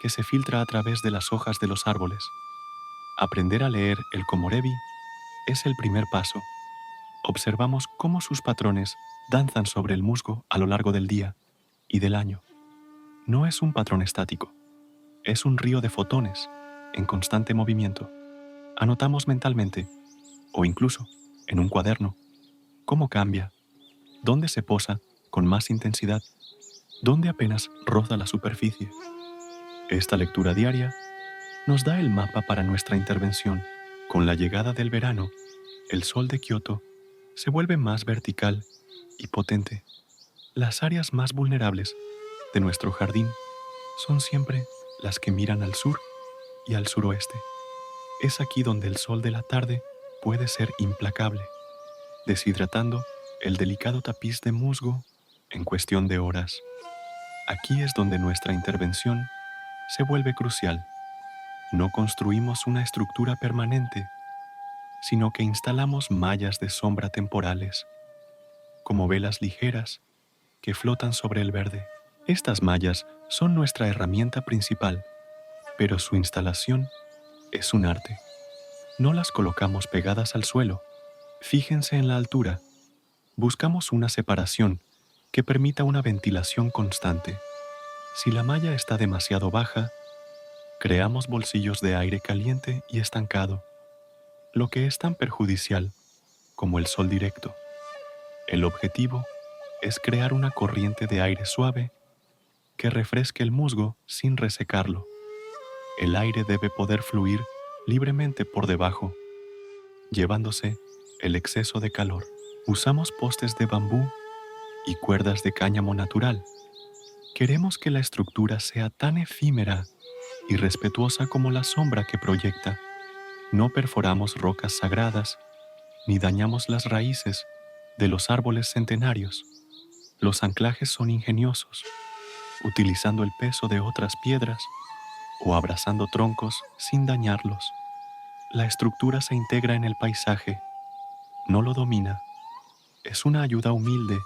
que se filtra a través de las hojas de los árboles. Aprender a leer el komorebi es el primer paso. Observamos cómo sus patrones danzan sobre el musgo a lo largo del día y del año. No es un patrón estático, es un río de fotones en constante movimiento. Anotamos mentalmente, o incluso en un cuaderno, cómo cambia, dónde se posa con más intensidad, dónde apenas roza la superficie. Esta lectura diaria nos da el mapa para nuestra intervención. Con la llegada del verano, el sol de Kioto se vuelve más vertical y potente. Las áreas más vulnerables de nuestro jardín son siempre las que miran al sur y al suroeste. Es aquí donde el sol de la tarde puede ser implacable. deshidratando el delicado tapiz de musgo en cuestión de horas. Aquí es donde nuestra intervención se vuelve crucial. No construimos una estructura permanente, sino que instalamos mallas de sombra temporales, como velas ligeras que flotan sobre el verde. Estas mallas son nuestra herramienta principal, pero su instalación es un arte. No las colocamos pegadas al suelo. Fíjense en la altura. Buscamos una separación que permita una ventilación constante. Si la malla está demasiado baja, creamos bolsillos de aire caliente y estancado, lo que es tan perjudicial como el sol directo. El objetivo es crear una corriente de aire suave que refresque el musgo sin resecarlo. El aire debe poder fluir libremente por debajo, llevándose el exceso de calor. Usamos postes de bambú y cuerdas de cáñamo natural. Queremos que la estructura sea tan efímera y respetuosa como la sombra que proyecta. No perforamos rocas sagradas ni dañamos las raíces de los árboles centenarios. Los anclajes son ingeniosos, utilizando el peso de otras piedras o abrazando troncos sin dañarlos. La estructura se integra en el paisaje, no lo domina. Es una ayuda humilde,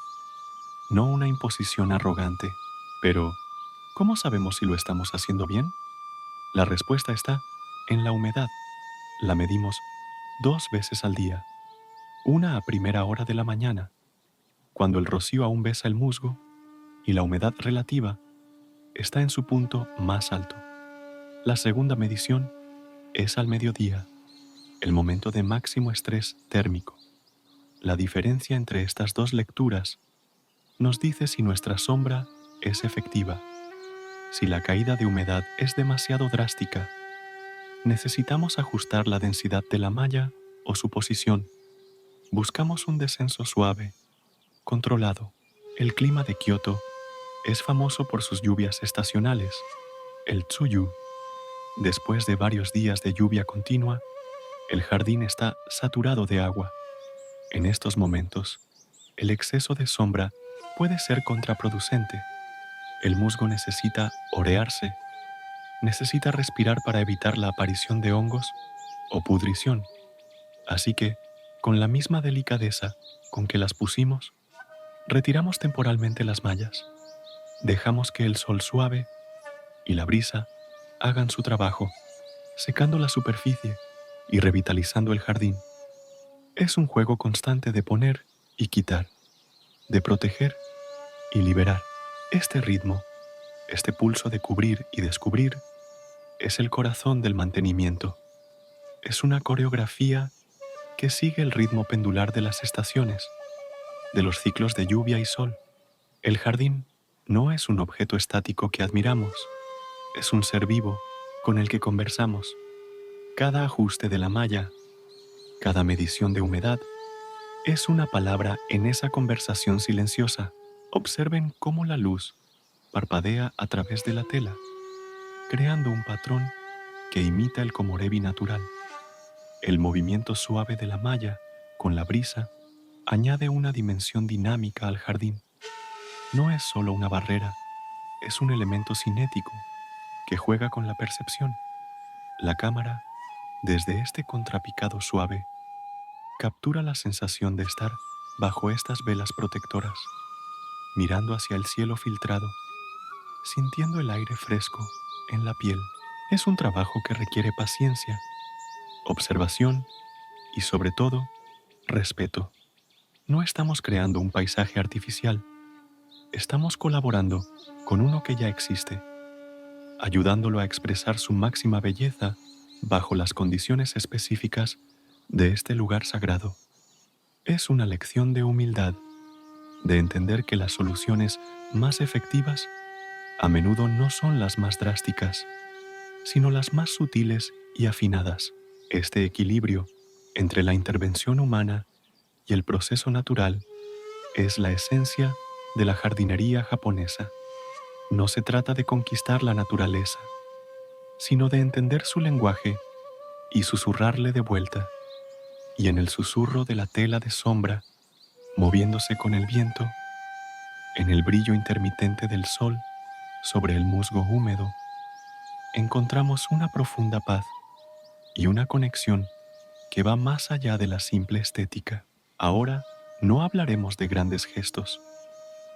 no una imposición arrogante. Pero, ¿cómo sabemos si lo estamos haciendo bien? La respuesta está en la humedad. La medimos 2 veces al día, una a primera hora de la mañana, cuando el rocío aún besa el musgo y la humedad relativa está en su punto más alto. La segunda medición es al mediodía, el momento de máximo estrés térmico. La diferencia entre estas dos lecturas nos dice si nuestra sombra es efectiva. Si la caída de humedad es demasiado drástica, necesitamos ajustar la densidad de la malla o su posición. Buscamos un descenso suave, controlado. El clima de Kioto es famoso por sus lluvias estacionales, el tsuyu. Después de varios días de lluvia continua, el jardín está saturado de agua. En estos momentos, el exceso de sombra puede ser contraproducente. El musgo necesita orearse, necesita respirar para evitar la aparición de hongos o pudrición. Así que, con la misma delicadeza con que las pusimos, retiramos temporalmente las mallas. Dejamos que el sol suave y la brisa hagan su trabajo, secando la superficie y revitalizando el jardín. Es un juego constante de poner y quitar, de proteger y liberar. Este ritmo, este pulso de cubrir y descubrir, es el corazón del mantenimiento. Es una coreografía que sigue el ritmo pendular de las estaciones, de los ciclos de lluvia y sol. El jardín no es un objeto estático que admiramos, es un ser vivo con el que conversamos. Cada ajuste de la malla, cada medición de humedad, es una palabra en esa conversación silenciosa. Observen cómo la luz parpadea a través de la tela, creando un patrón que imita el komorebi natural. El movimiento suave de la malla con la brisa añade una dimensión dinámica al jardín. No es solo una barrera, es un elemento cinético que juega con la percepción. La cámara, desde este contrapicado suave, captura la sensación de estar bajo estas velas protectoras, mirando hacia el cielo filtrado, sintiendo el aire fresco en la piel. Es un trabajo que requiere paciencia, observación y, sobre todo, respeto. No estamos creando un paisaje artificial, estamos colaborando con uno que ya existe, ayudándolo a expresar su máxima belleza bajo las condiciones específicas de este lugar sagrado. Es una lección de humildad, de entender que las soluciones más efectivas a menudo no son las más drásticas, sino las más sutiles y afinadas. Este equilibrio entre la intervención humana y el proceso natural es la esencia de la jardinería japonesa. No se trata de conquistar la naturaleza, sino de entender su lenguaje y susurrarle de vuelta. y en el susurro de la tela de sombra, moviéndose con el viento, en el brillo intermitente del sol sobre el musgo húmedo, encontramos una profunda paz y una conexión que va más allá de la simple estética. Ahora no hablaremos de grandes gestos,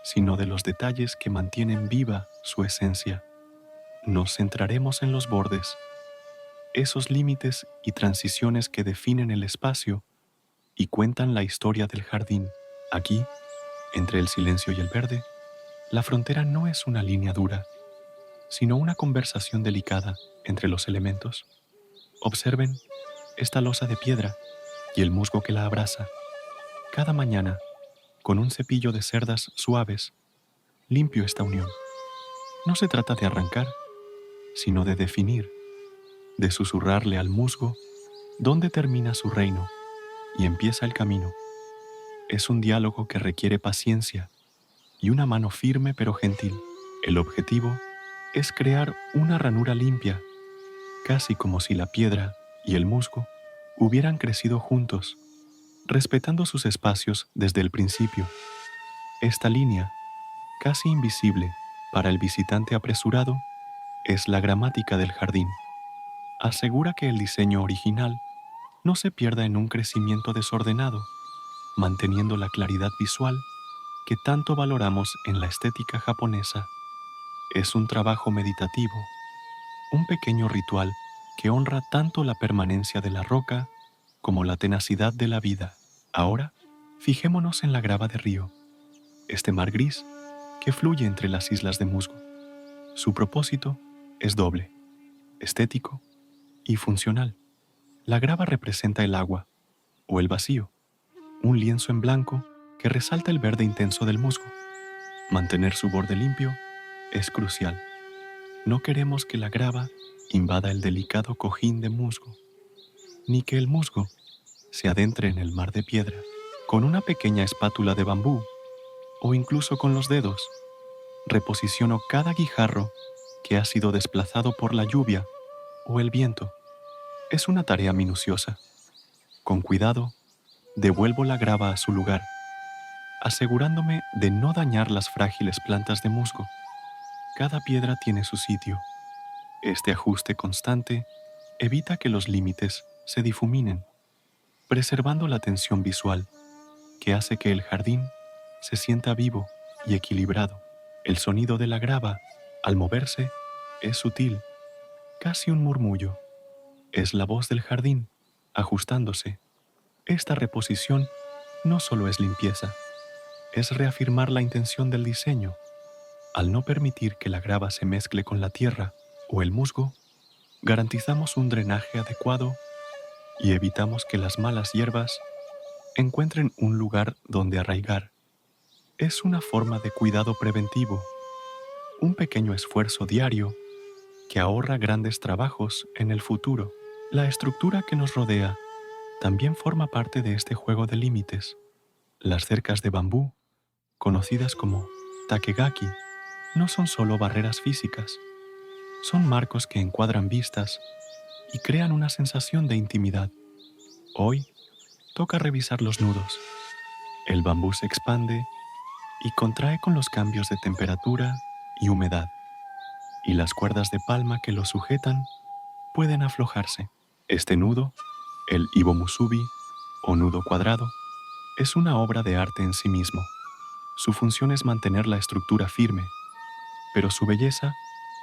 sino de los detalles que mantienen viva su esencia. Nos centraremos en los bordes, esos límites y transiciones que definen el espacio y cuentan la historia del jardín. Aquí, entre el silencio y el verde, la frontera no es una línea dura, sino una conversación delicada entre los elementos. Observen esta losa de piedra y el musgo que la abraza. Cada mañana, con un cepillo de cerdas suaves, limpio esta unión. No se trata de arrancar, sino de definir, de susurrarle al musgo dónde termina su reino y empieza el camino. Es un diálogo que requiere paciencia y una mano firme pero gentil. El objetivo es crear una ranura limpia, casi como si la piedra y el musgo hubieran crecido juntos, respetando sus espacios desde el principio. Esta línea, casi invisible para el visitante apresurado, es la gramática del jardín. Asegura que el diseño original no se pierda en un crecimiento desordenado, manteniendo la claridad visual que tanto valoramos en la estética japonesa. Es un trabajo meditativo, un pequeño ritual que honra tanto la permanencia de la roca como la tenacidad de la vida. Ahora, fijémonos en la grava de río, este mar gris que fluye entre las islas de musgo. Su propósito es doble, estético y funcional. La grava representa el agua o el vacío, un lienzo en blanco que resalta el verde intenso del musgo. Mantener su borde limpio es crucial. No queremos que la grava invada el delicado cojín de musgo, ni que el musgo se adentre en el mar de piedra. Con una pequeña espátula de bambú, o incluso con los dedos, reposiciono cada guijarro que ha sido desplazado por la lluvia o el viento. Es una tarea minuciosa. Con cuidado, devuelvo la grava a su lugar, asegurándome de no dañar las frágiles plantas de musgo. Cada piedra tiene su sitio. Este ajuste constante evita que los límites se difuminen, preservando la tensión visual que hace que el jardín se sienta vivo y equilibrado. El sonido de la grava, al moverse, es sutil, casi un murmullo. Es la voz del jardín, ajustándose. Esta reposición no solo es limpieza, es reafirmar la intención del diseño. Al no permitir que la grava se mezcle con la tierra o el musgo, garantizamos un drenaje adecuado y evitamos que las malas hierbas encuentren un lugar donde arraigar. Es una forma de cuidado preventivo, un pequeño esfuerzo diario que ahorra grandes trabajos en el futuro. La estructura que nos rodea también forma parte de este juego de límites. Las cercas de bambú, conocidas como takegaki, no son solo barreras físicas, son marcos que encuadran vistas y crean una sensación de intimidad. Hoy toca revisar los nudos. El bambú se expande y contrae con los cambios de temperatura y humedad, y las cuerdas de palma que lo sujetan pueden aflojarse. Este nudo, el ibomusubi o nudo cuadrado, es una obra de arte en sí mismo. Su función es mantener la estructura firme, pero su belleza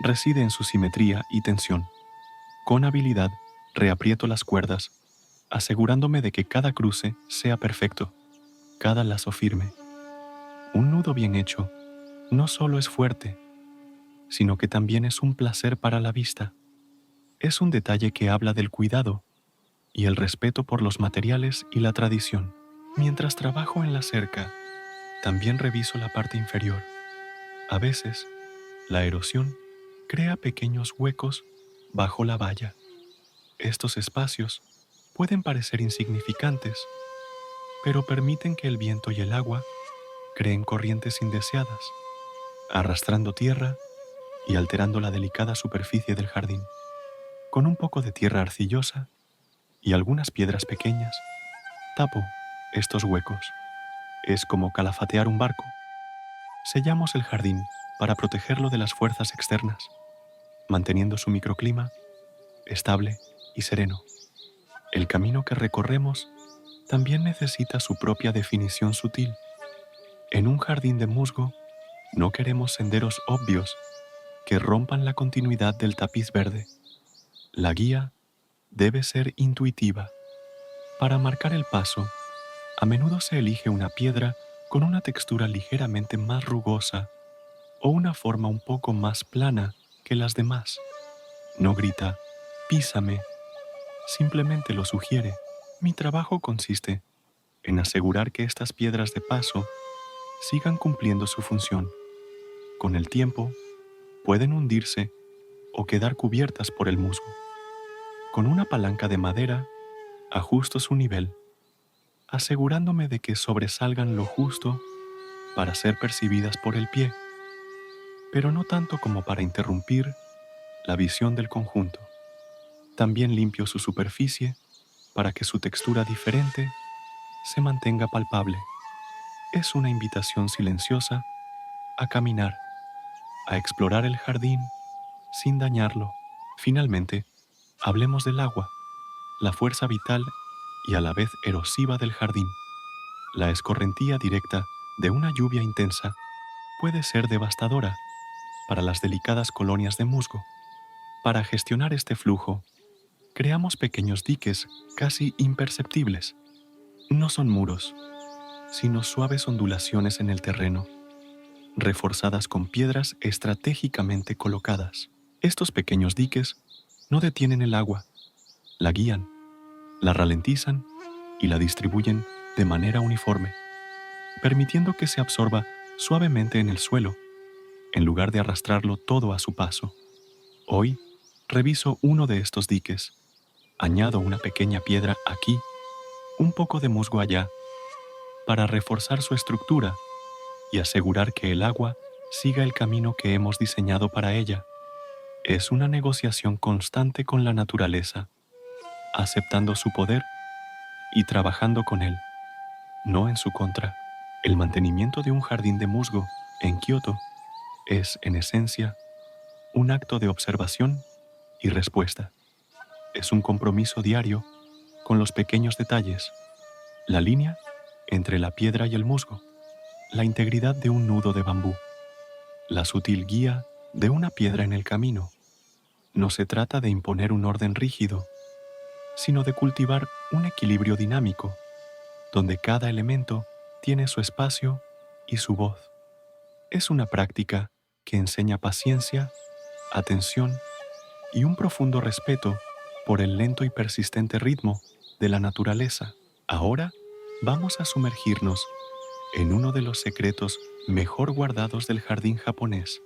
reside en su simetría y tensión. Con habilidad, reaprieto las cuerdas, asegurándome de que cada cruce sea perfecto, cada lazo firme. Un nudo bien hecho no solo es fuerte, sino que también es un placer para la vista. Es un detalle que habla del cuidado y el respeto por los materiales y la tradición. Mientras trabajo en la cerca, también reviso la parte inferior. A veces, la erosión crea pequeños huecos bajo la valla. Estos espacios pueden parecer insignificantes, pero permiten que el viento y el agua creen corrientes indeseadas, arrastrando tierra y alterando la delicada superficie del jardín. Con un poco de tierra arcillosa y algunas piedras pequeñas, Tapo estos huecos. Es como calafatear un barco. Sellamos el jardín para protegerlo de las fuerzas externas, manteniendo su microclima estable y sereno. El camino que recorremos también necesita su propia definición sutil. En un jardín de musgo, no queremos senderos obvios que rompan la continuidad del tapiz verde. La guía debe ser intuitiva. Para marcar el paso, a menudo se elige una piedra con una textura ligeramente más rugosa o una forma un poco más plana que las demás. No grita, písame, simplemente lo sugiere. Mi trabajo consiste en asegurar que estas piedras de paso sigan cumpliendo su función. Con el tiempo, pueden hundirse o quedar cubiertas por el musgo. Con una palanca de madera, ajusto su nivel, asegurándome de que sobresalgan lo justo para ser percibidas por el pie, pero no tanto como para interrumpir la visión del conjunto. También limpio su superficie para que su textura diferente se mantenga palpable. Es una invitación silenciosa a caminar, a explorar el jardín sin dañarlo. Finalmente, hablemos del agua, la fuerza vital y a la vez erosiva del jardín. La escorrentía directa de una lluvia intensa puede ser devastadora para las delicadas colonias de musgo. Para gestionar este flujo, creamos pequeños diques casi imperceptibles. No son muros, sino suaves ondulaciones en el terreno, reforzadas con piedras estratégicamente colocadas. Estos pequeños diques no detienen el agua, la guían, la ralentizan y la distribuyen de manera uniforme, permitiendo que se absorba suavemente en el suelo, en lugar de arrastrarlo todo a su paso. Hoy, reviso uno de estos diques, añado una pequeña piedra aquí, un poco de musgo allá, para reforzar su estructura y asegurar que el agua siga el camino que hemos diseñado para ella. Es una negociación constante con la naturaleza, aceptando su poder y trabajando con él, no en su contra. El mantenimiento de un jardín de musgo en Kioto es, en esencia, un acto de observación y respuesta. Es un compromiso diario con los pequeños detalles, la línea entre la piedra y el musgo, la integridad de un nudo de bambú, la sutil guía de una piedra en el camino. No se trata de imponer un orden rígido, sino de cultivar un equilibrio dinámico, donde cada elemento tiene su espacio y su voz. Es una práctica que enseña paciencia, atención y un profundo respeto por el lento y persistente ritmo de la naturaleza. Ahora vamos a sumergirnos en uno de los secretos mejor guardados del jardín japonés,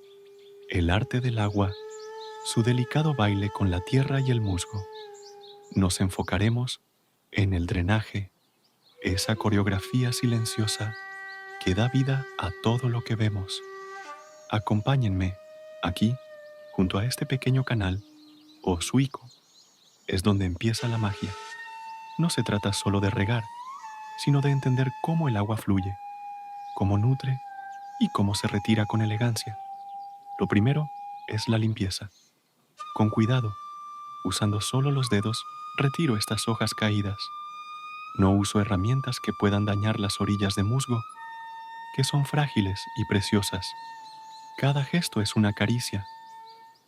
el arte del agua, su delicado baile con la tierra y el musgo. Nos enfocaremos en el drenaje, esa coreografía silenciosa que da vida a todo lo que vemos. Acompáñenme, aquí, junto a este pequeño canal, o suico, es donde empieza la magia. No se trata solo de regar, sino de entender cómo el agua fluye, cómo nutre y cómo se retira con elegancia. Lo primero es la limpieza. Con cuidado, usando solo los dedos, retiro estas hojas caídas. No uso herramientas que puedan dañar las orillas de musgo, que son frágiles y preciosas. Cada gesto es una caricia,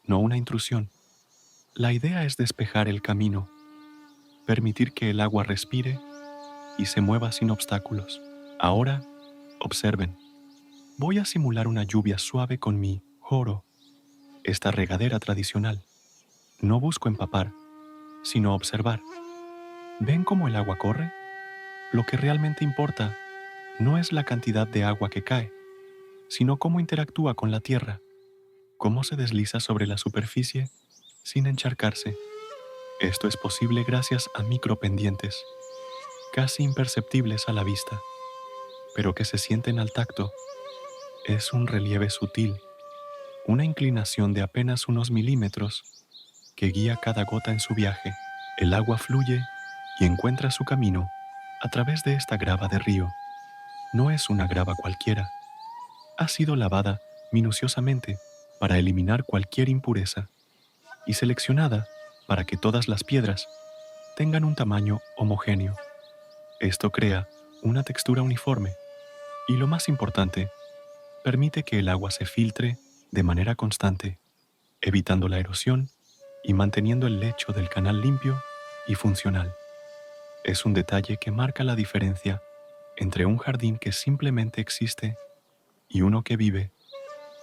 no una intrusión. La idea es despejar el camino, permitir que el agua respire y se mueva sin obstáculos. Ahora, observen. Voy a simular una lluvia suave con mi joro, esta regadera tradicional. No busco empapar, sino observar. ¿Ven cómo el agua corre? Lo que realmente importa no es la cantidad de agua que cae, sino cómo interactúa con la tierra, cómo se desliza sobre la superficie sin encharcarse. Esto es posible gracias a micropendientes, casi imperceptibles a la vista, pero que se sienten al tacto. Es un relieve sutil, una inclinación de apenas unos milímetros que guía cada gota en su viaje. El agua fluye y encuentra su camino A través de esta grava de río, no es una grava cualquiera, ha sido lavada minuciosamente para eliminar cualquier impureza y seleccionada para que todas las piedras tengan un tamaño homogéneo. Esto crea una textura uniforme y, lo más importante, permite que el agua se filtre de manera constante, evitando la erosión y manteniendo el lecho del canal limpio y funcional. Es un detalle que marca la diferencia entre un jardín que simplemente existe y uno que vive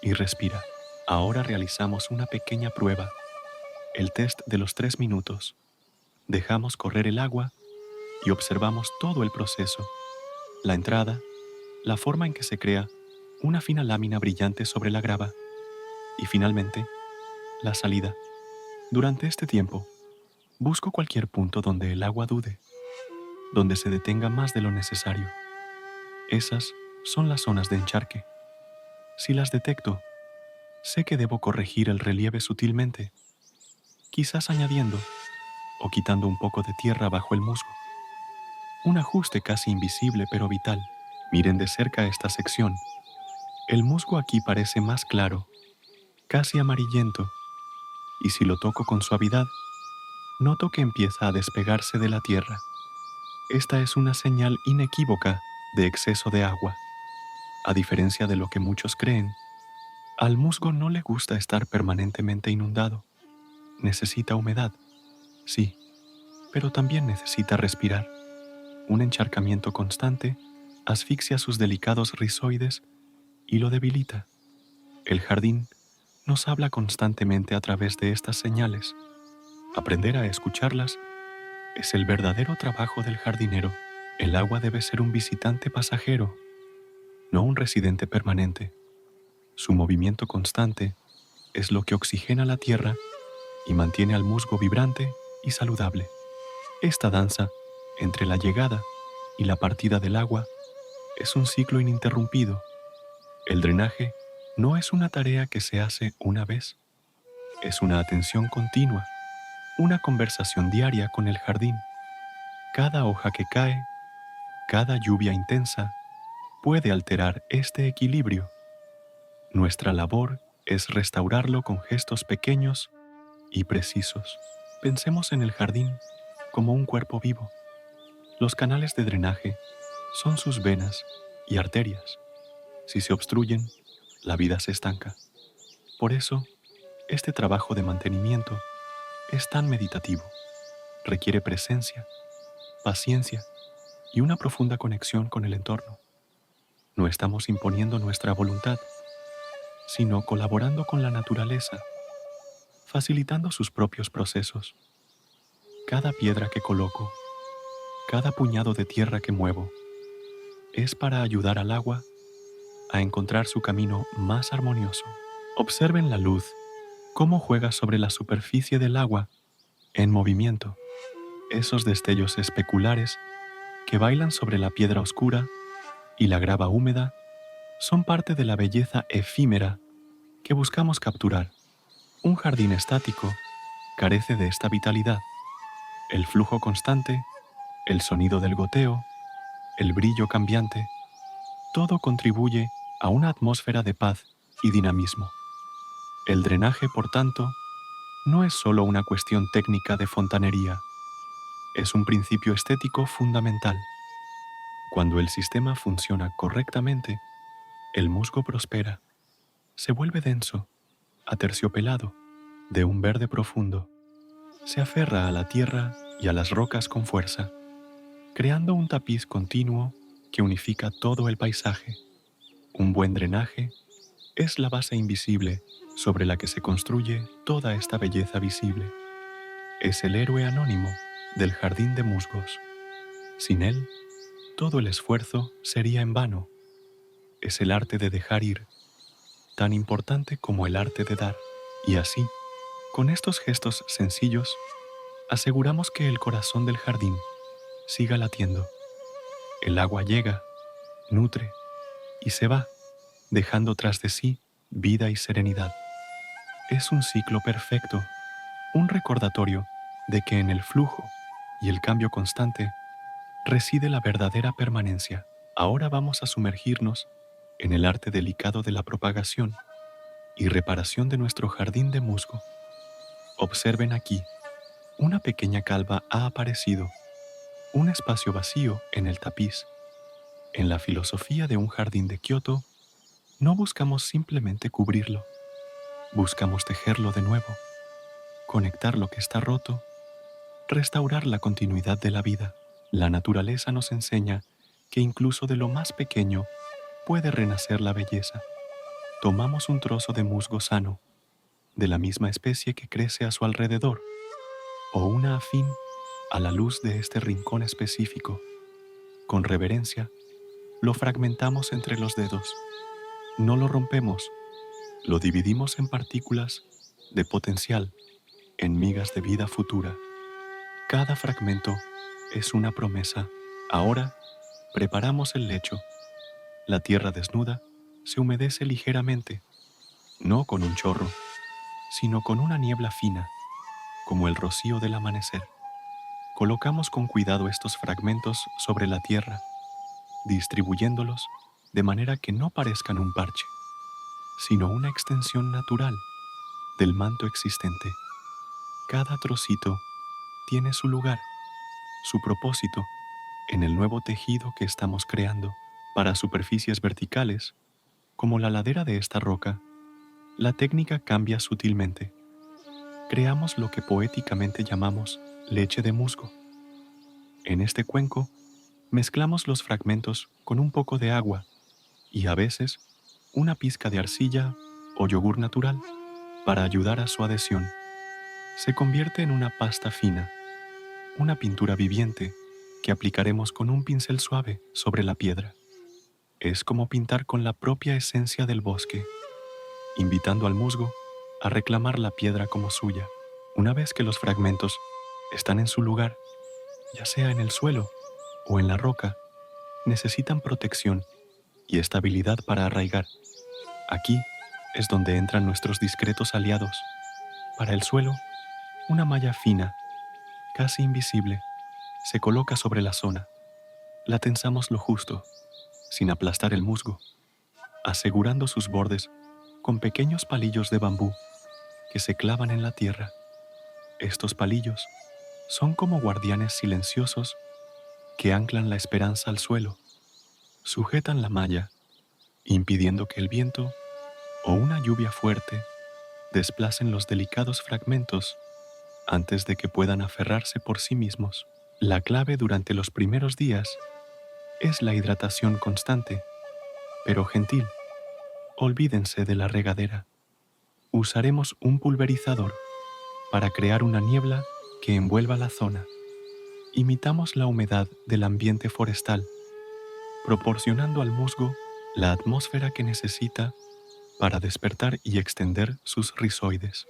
y respira. Ahora realizamos una pequeña prueba, el test de los 3 minutos. Dejamos correr el agua y observamos todo el proceso: la entrada, la forma en que se crea una fina lámina brillante sobre la grava y, finalmente, la salida. Durante este tiempo, busco cualquier punto donde el agua dude, donde se detenga más de lo necesario. Esas son las zonas de encharque. Si las detecto, sé que debo corregir el relieve sutilmente, quizás añadiendo o quitando un poco de tierra bajo el musgo. Un ajuste casi invisible pero vital. Miren de cerca esta sección. El musgo aquí parece más claro, casi amarillento, y si lo toco con suavidad, noto que empieza a despegarse de la tierra. Esta es una señal inequívoca de exceso de agua. A diferencia de lo que muchos creen, al musgo no le gusta estar permanentemente inundado. Necesita humedad, sí, pero también necesita respirar. Un encharcamiento constante asfixia sus delicados rizoides y lo debilita. El jardín nos habla constantemente a través de estas señales. Aprender a escucharlas es el verdadero trabajo del jardinero. El agua debe ser un visitante pasajero, no un residente permanente. Su movimiento constante es lo que oxigena la tierra y mantiene al musgo vibrante y saludable. Esta danza entre la llegada y la partida del agua es un ciclo ininterrumpido. El drenaje no es una tarea que se hace una vez, es una atención continua, una conversación diaria con el jardín. Cada hoja que cae, cada lluvia intensa, puede alterar este equilibrio. Nuestra labor es restaurarlo con gestos pequeños y precisos. Pensemos en el jardín como un cuerpo vivo. Los canales de drenaje son sus venas y arterias. Si se obstruyen, la vida se estanca. Por eso, este trabajo de mantenimiento es tan meditativo. Requiere presencia, paciencia y una profunda conexión con el entorno. No estamos imponiendo nuestra voluntad, sino colaborando con la naturaleza, facilitando sus propios procesos. Cada piedra que coloco, cada puñado de tierra que muevo, es para ayudar al agua a encontrar su camino más armonioso. Observen la luz, cómo juega sobre la superficie del agua en movimiento. Esos destellos especulares que bailan sobre la piedra oscura y la grava húmeda son parte de la belleza efímera que buscamos capturar. Un jardín estático carece de esta vitalidad. El flujo constante, el sonido del goteo, el brillo cambiante, todo contribuye a una atmósfera de paz y dinamismo. El drenaje, por tanto, no es solo una cuestión técnica de fontanería, es un principio estético fundamental. Cuando el sistema funciona correctamente, el musgo prospera, se vuelve denso, aterciopelado, de un verde profundo, se aferra a la tierra y a las rocas con fuerza, creando un tapiz continuo que unifica todo el paisaje. Un buen drenaje es la base invisible sobre la que se construye toda esta belleza visible. Es el héroe anónimo del jardín de musgos. Sin él, todo el esfuerzo sería en vano. Es el arte de dejar ir, tan importante como el arte de dar. Y así, con estos gestos sencillos, aseguramos que el corazón del jardín siga latiendo. El agua llega, nutre y se va, dejando tras de sí vida y serenidad. Es un ciclo perfecto, un recordatorio de que en el flujo y el cambio constante reside la verdadera permanencia. Ahora vamos a sumergirnos en el arte delicado de la propagación y reparación de nuestro jardín de musgo. Observen aquí, una pequeña calva ha aparecido, un espacio vacío en el tapiz. En la filosofía de un jardín de Kioto, no buscamos simplemente cubrirlo, buscamos tejerlo de nuevo, conectar lo que está roto, restaurar la continuidad de la vida. La naturaleza nos enseña que incluso de lo más pequeño puede renacer la belleza. Tomamos un trozo de musgo sano, de la misma especie que crece a su alrededor, o una afín a la luz de este rincón específico. Con reverencia, lo fragmentamos entre los dedos. No lo rompemos, lo dividimos en partículas de potencial, en migas de vida futura. Cada fragmento es una promesa. Ahora, preparamos el lecho. La tierra desnuda se humedece ligeramente, no con un chorro, sino con una niebla fina, como el rocío del amanecer. Colocamos con cuidado estos fragmentos sobre la tierra, distribuyéndolos de manera que no parezcan un parche, sino una extensión natural del manto existente. Cada trocito tiene su lugar, su propósito en el nuevo tejido que estamos creando. Para superficies verticales, como la ladera de esta roca, la técnica cambia sutilmente. Creamos lo que poéticamente llamamos leche de musgo. En este cuenco, mezclamos los fragmentos con un poco de agua y a veces una pizca de arcilla o yogur natural para ayudar a su adhesión. Se convierte en una pasta fina, una pintura viviente que aplicaremos con un pincel suave sobre la piedra. Es como pintar con la propia esencia del bosque, invitando al musgo a reclamar la piedra como suya. Una vez que los fragmentos están en su lugar, ya sea en el suelo o en la roca, necesitan protección y estabilidad para arraigar. Aquí es donde entran nuestros discretos aliados. Para el suelo, una malla fina, casi invisible, se coloca sobre la zona. La tensamos lo justo, sin aplastar el musgo, asegurando sus bordes con pequeños palillos de bambú que se clavan en la tierra. Estos palillos son como guardianes silenciosos que anclan la esperanza al suelo, sujetan la malla, impidiendo que el viento o una lluvia fuerte desplacen los delicados fragmentos antes de que puedan aferrarse por sí mismos. La clave durante los primeros días es la hidratación constante, pero gentil. Olvídense de la regadera. Usaremos un pulverizador para crear una niebla que envuelva la zona. Imitamos la humedad del ambiente forestal, proporcionando al musgo la atmósfera que necesita para despertar y extender sus rizoides.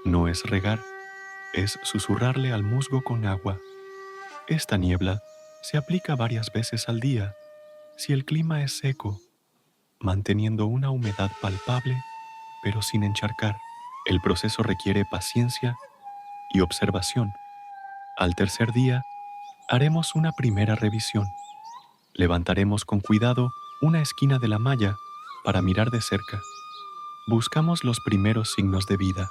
No es regar, es susurrarle al musgo con agua. Esta niebla se aplica varias veces al día si el clima es seco, manteniendo una humedad palpable pero sin encharcar. El proceso requiere paciencia y observación. Al tercer día, haremos una primera revisión. Levantaremos con cuidado una esquina de la malla para mirar de cerca. Buscamos los primeros signos de vida,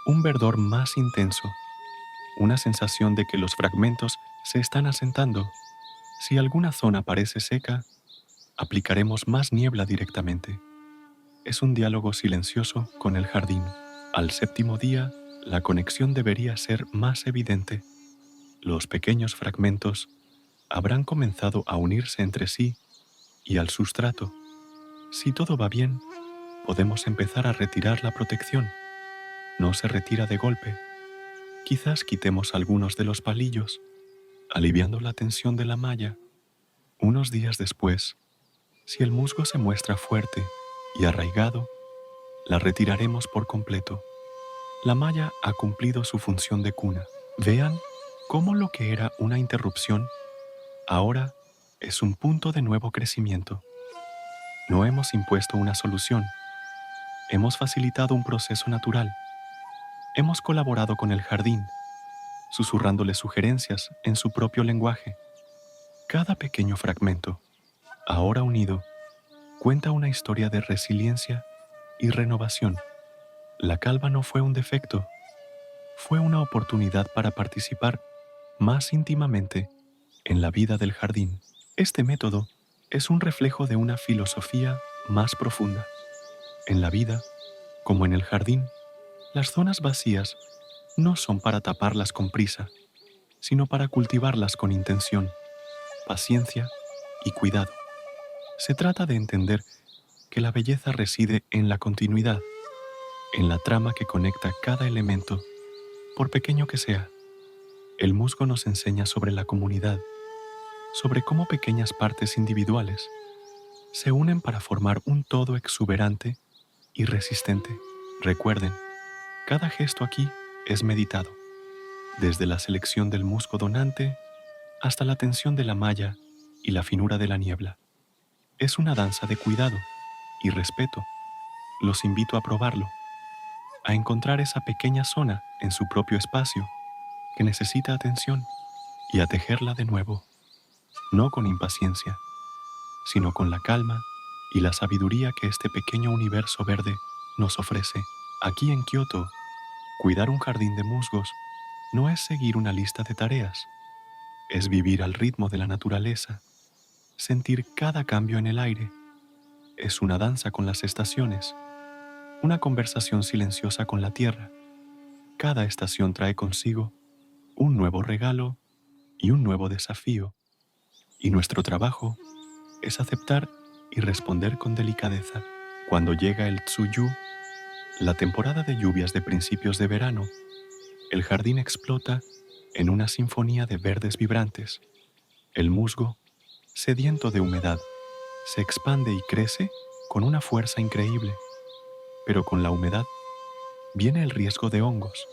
un verdor más intenso, una sensación de que los fragmentos se están asentando. Si alguna zona parece seca, aplicaremos más niebla directamente. Es un diálogo silencioso con el jardín. Al séptimo día, la conexión debería ser más evidente. Los pequeños fragmentos habrán comenzado a unirse entre sí y al sustrato. Si todo va bien, podemos empezar a retirar la protección. No se retira de golpe. Quizás quitemos algunos de los palillos, aliviando la tensión de la malla. Unos días después, si el musgo se muestra fuerte y arraigado, la retiraremos por completo. La malla ha cumplido su función de cuna. Vean cómo lo que era una interrupción ahora es un punto de nuevo crecimiento. No hemos impuesto una solución. Hemos facilitado un proceso natural. Hemos colaborado con el jardín, susurrándole sugerencias en su propio lenguaje. Cada pequeño fragmento, ahora unido, cuenta una historia de resiliencia y renovación. La calva no fue un defecto, fue una oportunidad para participar más íntimamente en la vida del jardín. Este método es un reflejo de una filosofía más profunda. En la vida, como en el jardín, las zonas vacías no son para taparlas con prisa, sino para cultivarlas con intención, paciencia y cuidado. Se trata de entender que la belleza reside en la continuidad, en la trama que conecta cada elemento, por pequeño que sea. El musgo nos enseña sobre la comunidad, sobre cómo pequeñas partes individuales se unen para formar un todo exuberante y resistente. Recuerden, cada gesto aquí es meditado, desde la selección del musgo donante hasta la tensión de la malla y la finura de la niebla. Es una danza de cuidado y respeto. Los invito a probarlo, a encontrar esa pequeña zona en su propio espacio que necesita atención y a tejerla de nuevo, no con impaciencia, sino con la calma y la sabiduría que este pequeño universo verde nos ofrece. Aquí en Kioto, cuidar un jardín de musgos no es seguir una lista de tareas, es vivir al ritmo de la naturaleza, sentir cada cambio en el aire. Es una danza con las estaciones, una conversación silenciosa con la tierra. Cada estación trae consigo un nuevo regalo y un nuevo desafío, y nuestro trabajo es aceptar y responder con delicadeza. Cuando llega el Tsuyu, la temporada de lluvias de principios de verano, el jardín explota en una sinfonía de verdes vibrantes. El musgo, sediento de humedad, se expande y crece con una fuerza increíble, pero con la humedad viene el riesgo de hongos.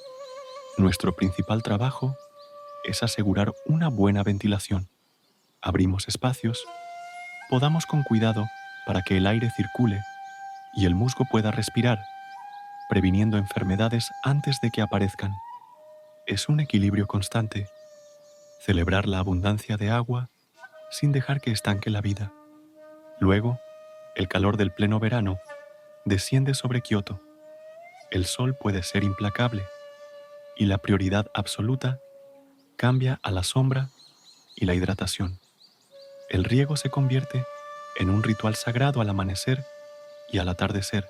Nuestro principal trabajo es asegurar una buena ventilación. Abrimos espacios, podamos con cuidado para que el aire circule y el musgo pueda respirar, previniendo enfermedades antes de que aparezcan. Es un equilibrio constante, celebrar la abundancia de agua sin dejar que estanque la vida. Luego, el calor del pleno verano desciende sobre Kioto. El sol puede ser implacable y la prioridad absoluta cambia a la sombra y la hidratación. El riego se convierte en un ritual sagrado al amanecer y al atardecer.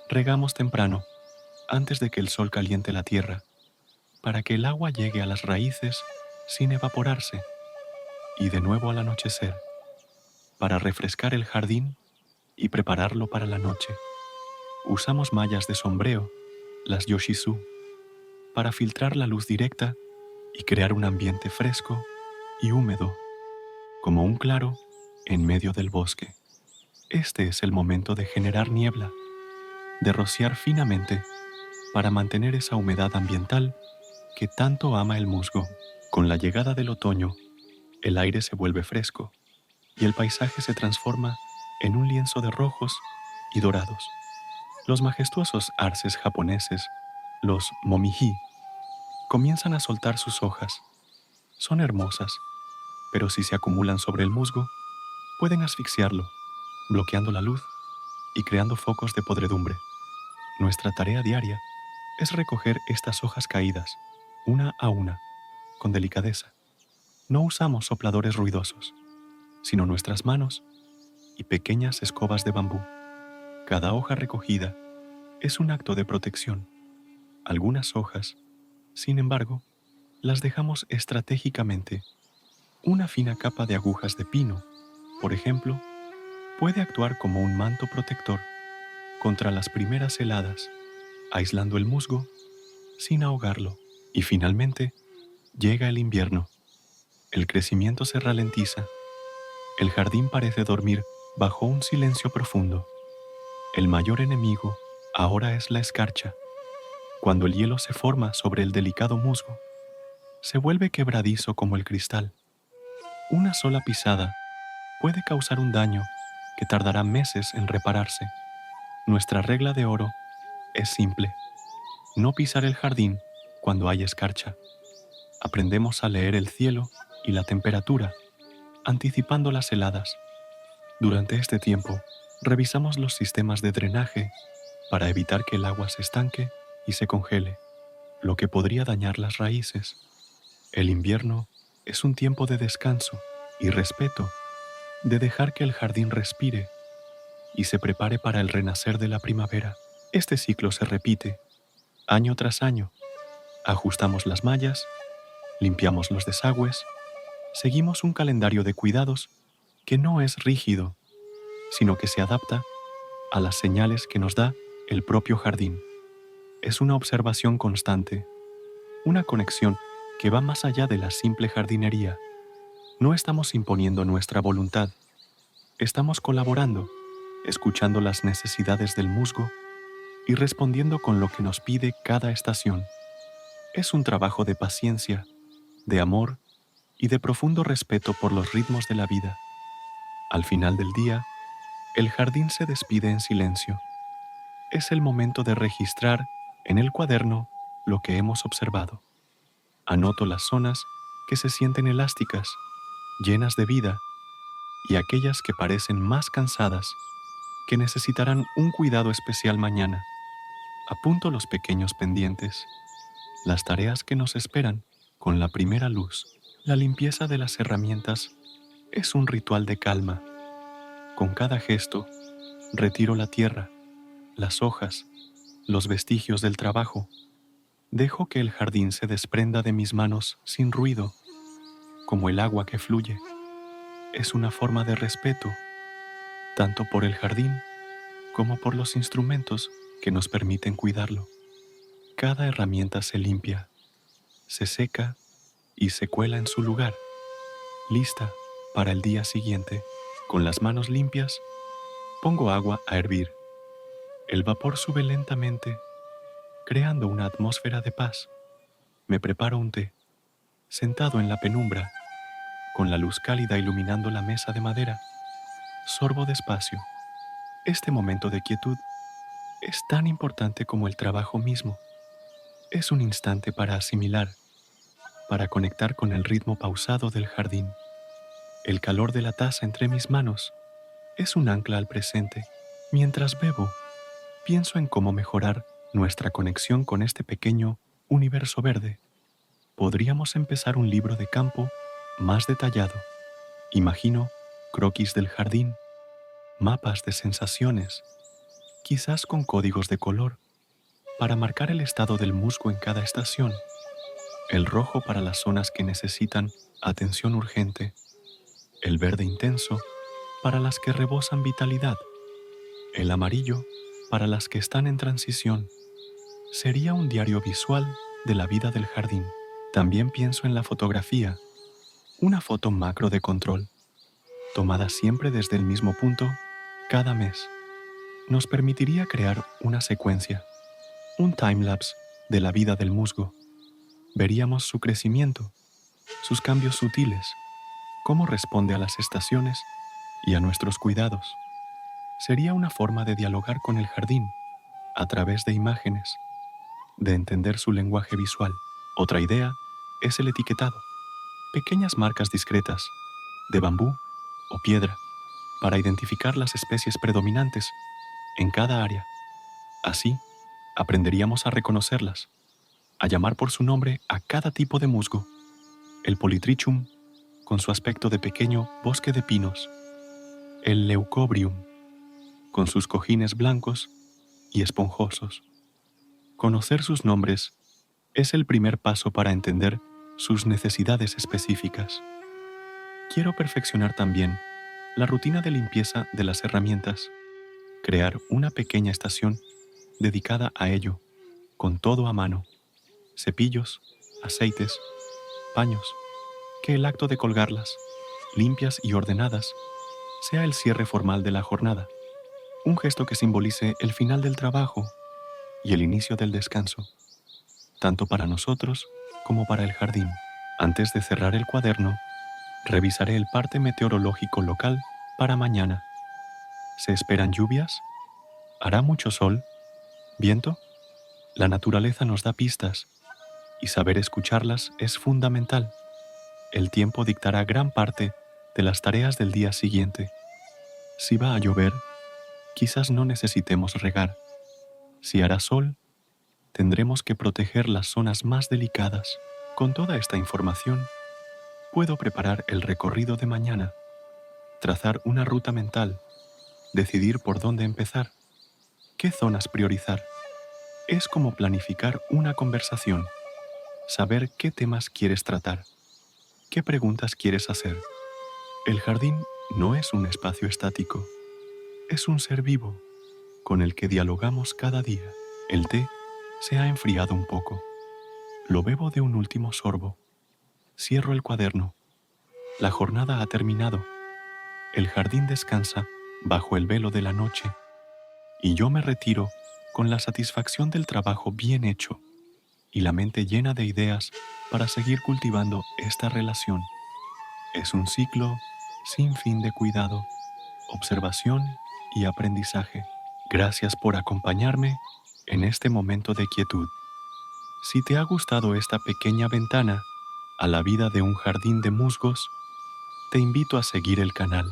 Regamos temprano, antes de que el sol caliente la tierra, para que el agua llegue a las raíces sin evaporarse, y de nuevo al anochecer, para refrescar el jardín y prepararlo para la noche. Usamos mallas de sombreo, las Yoshizu, para filtrar la luz directa y crear un ambiente fresco y húmedo, como un claro en medio del bosque. Este es el momento de generar niebla, de rociar finamente para mantener esa humedad ambiental que tanto ama el musgo. Con la llegada del otoño, el aire se vuelve fresco y el paisaje se transforma en un lienzo de rojos y dorados. Los majestuosos arces japoneses, los momiji, comienzan a soltar sus hojas. Son hermosas, pero si se acumulan sobre el musgo, pueden asfixiarlo, bloqueando la luz y creando focos de podredumbre. Nuestra tarea diaria es recoger estas hojas caídas, una a una, con delicadeza. No usamos sopladores ruidosos, sino nuestras manos y pequeñas escobas de bambú. Cada hoja recogida es un acto de protección. Algunas hojas, sin embargo, las dejamos estratégicamente. Una fina capa de agujas de pino, por ejemplo, puede actuar como un manto protector contra las primeras heladas, aislando el musgo sin ahogarlo. Y finalmente, llega el invierno. El crecimiento se ralentiza. El jardín parece dormir bajo un silencio profundo. El mayor enemigo ahora es la escarcha. Cuando el hielo se forma sobre el delicado musgo, se vuelve quebradizo como el cristal. Una sola pisada puede causar un daño que tardará meses en repararse. Nuestra regla de oro es simple: no pisar el jardín cuando hay escarcha. Aprendemos a leer el cielo y la temperatura, anticipando las heladas. Durante este tiempo, revisamos los sistemas de drenaje para evitar que el agua se estanque y se congele, lo que podría dañar las raíces. El invierno es un tiempo de descanso y respeto, de dejar que el jardín respire y se prepare para el renacer de la primavera. Este ciclo se repite, año tras año. Ajustamos las mallas, limpiamos los desagües, seguimos un calendario de cuidados que no es rígido, sino que se adapta a las señales que nos da el propio jardín. Es una observación constante, una conexión que va más allá de la simple jardinería. No estamos imponiendo nuestra voluntad, estamos colaborando, escuchando las necesidades del musgo y respondiendo con lo que nos pide cada estación. Es un trabajo de paciencia, de amor y de profundo respeto por los ritmos de la vida. Al final del día, el jardín se despide en silencio. Es el momento de registrar en el cuaderno lo que hemos observado. Anoto las zonas que se sienten elásticas, llenas de vida, y aquellas que parecen más cansadas, que necesitarán un cuidado especial mañana. Apunto los pequeños pendientes, las tareas que nos esperan con la primera luz. La limpieza de las herramientas es un ritual de calma. Con cada gesto, retiro la tierra, las hojas, los vestigios del trabajo. Dejo que el jardín se desprenda de mis manos sin ruido, como el agua que fluye. Es una forma de respeto, tanto por el jardín como por los instrumentos que nos permiten cuidarlo. Cada herramienta se limpia, se seca y se cuela en su lugar, lista para el día siguiente. Con las manos limpias, pongo agua a hervir. El vapor sube lentamente, creando una atmósfera de paz. Me preparo un té, sentado en la penumbra, con la luz cálida iluminando la mesa de madera. Sorbo despacio. Este momento de quietud es tan importante como el trabajo mismo. Es un instante para asimilar, para conectar con el ritmo pausado del jardín. El calor de la taza entre mis manos es un ancla al presente. Mientras bebo, pienso en cómo mejorar nuestra conexión con este pequeño universo verde. Podríamos empezar un libro de campo más detallado. Imagino croquis del jardín, mapas de sensaciones, quizás con códigos de color, para marcar el estado del musgo en cada estación. El rojo para las zonas que necesitan atención urgente, el verde intenso para las que rebosan vitalidad, el amarillo para las que están en transición. Sería un diario visual de la vida del jardín. También pienso en la fotografía, una foto macro de control, tomada siempre desde el mismo punto, cada mes. Nos permitiría crear una secuencia, un timelapse de la vida del musgo. Veríamos su crecimiento, sus cambios sutiles, cómo responde a las estaciones y a nuestros cuidados. Sería una forma de dialogar con el jardín a través de imágenes, de entender su lenguaje visual. Otra idea es el etiquetado, pequeñas marcas discretas, de bambú o piedra, para identificar las especies predominantes en cada área. Así, aprenderíamos a reconocerlas, a llamar por su nombre a cada tipo de musgo. El Polytrichum, con su aspecto de pequeño bosque de pinos. El Leucobrium, con sus cojines blancos y esponjosos. Conocer sus nombres es el primer paso para entender sus necesidades específicas. Quiero perfeccionar también la rutina de limpieza de las herramientas, crear una pequeña estación dedicada a ello, con todo a mano, cepillos, aceites, paños, que el acto de colgarlas, limpias y ordenadas, sea el cierre formal de la jornada, un gesto que simbolice el final del trabajo y el inicio del descanso, tanto para nosotros como para el jardín. Antes de cerrar el cuaderno, revisaré el parte meteorológico local para mañana. ¿Se esperan lluvias? ¿Hará mucho sol? ¿Viento? La naturaleza nos da pistas y saber escucharlas es fundamental. El tiempo dictará gran parte de las tareas del día siguiente. Si va a llover, quizás no necesitemos regar. Si hará sol, tendremos que proteger las zonas más delicadas. Con toda esta información, puedo preparar el recorrido de mañana, trazar una ruta mental, decidir por dónde empezar, qué zonas priorizar. Es como planificar una conversación, saber qué temas quieres tratar, qué preguntas quieres hacer. El jardín no es un espacio estático, es un ser vivo con el que dialogamos cada día. El té se ha enfriado un poco. Lo bebo de un último sorbo. Cierro el cuaderno. La jornada ha terminado. El jardín descansa bajo el velo de la noche y yo me retiro con la satisfacción del trabajo bien hecho y la mente llena de ideas para seguir cultivando esta relación. Es un ciclo sin fin de cuidado, observación y aprendizaje. Gracias por acompañarme en este momento de quietud. Si te ha gustado esta pequeña ventana a la vida de un jardín de musgos, te invito a seguir el canal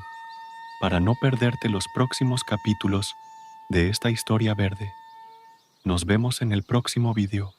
para no perderte los próximos capítulos de esta historia verde. Nos vemos en el próximo video.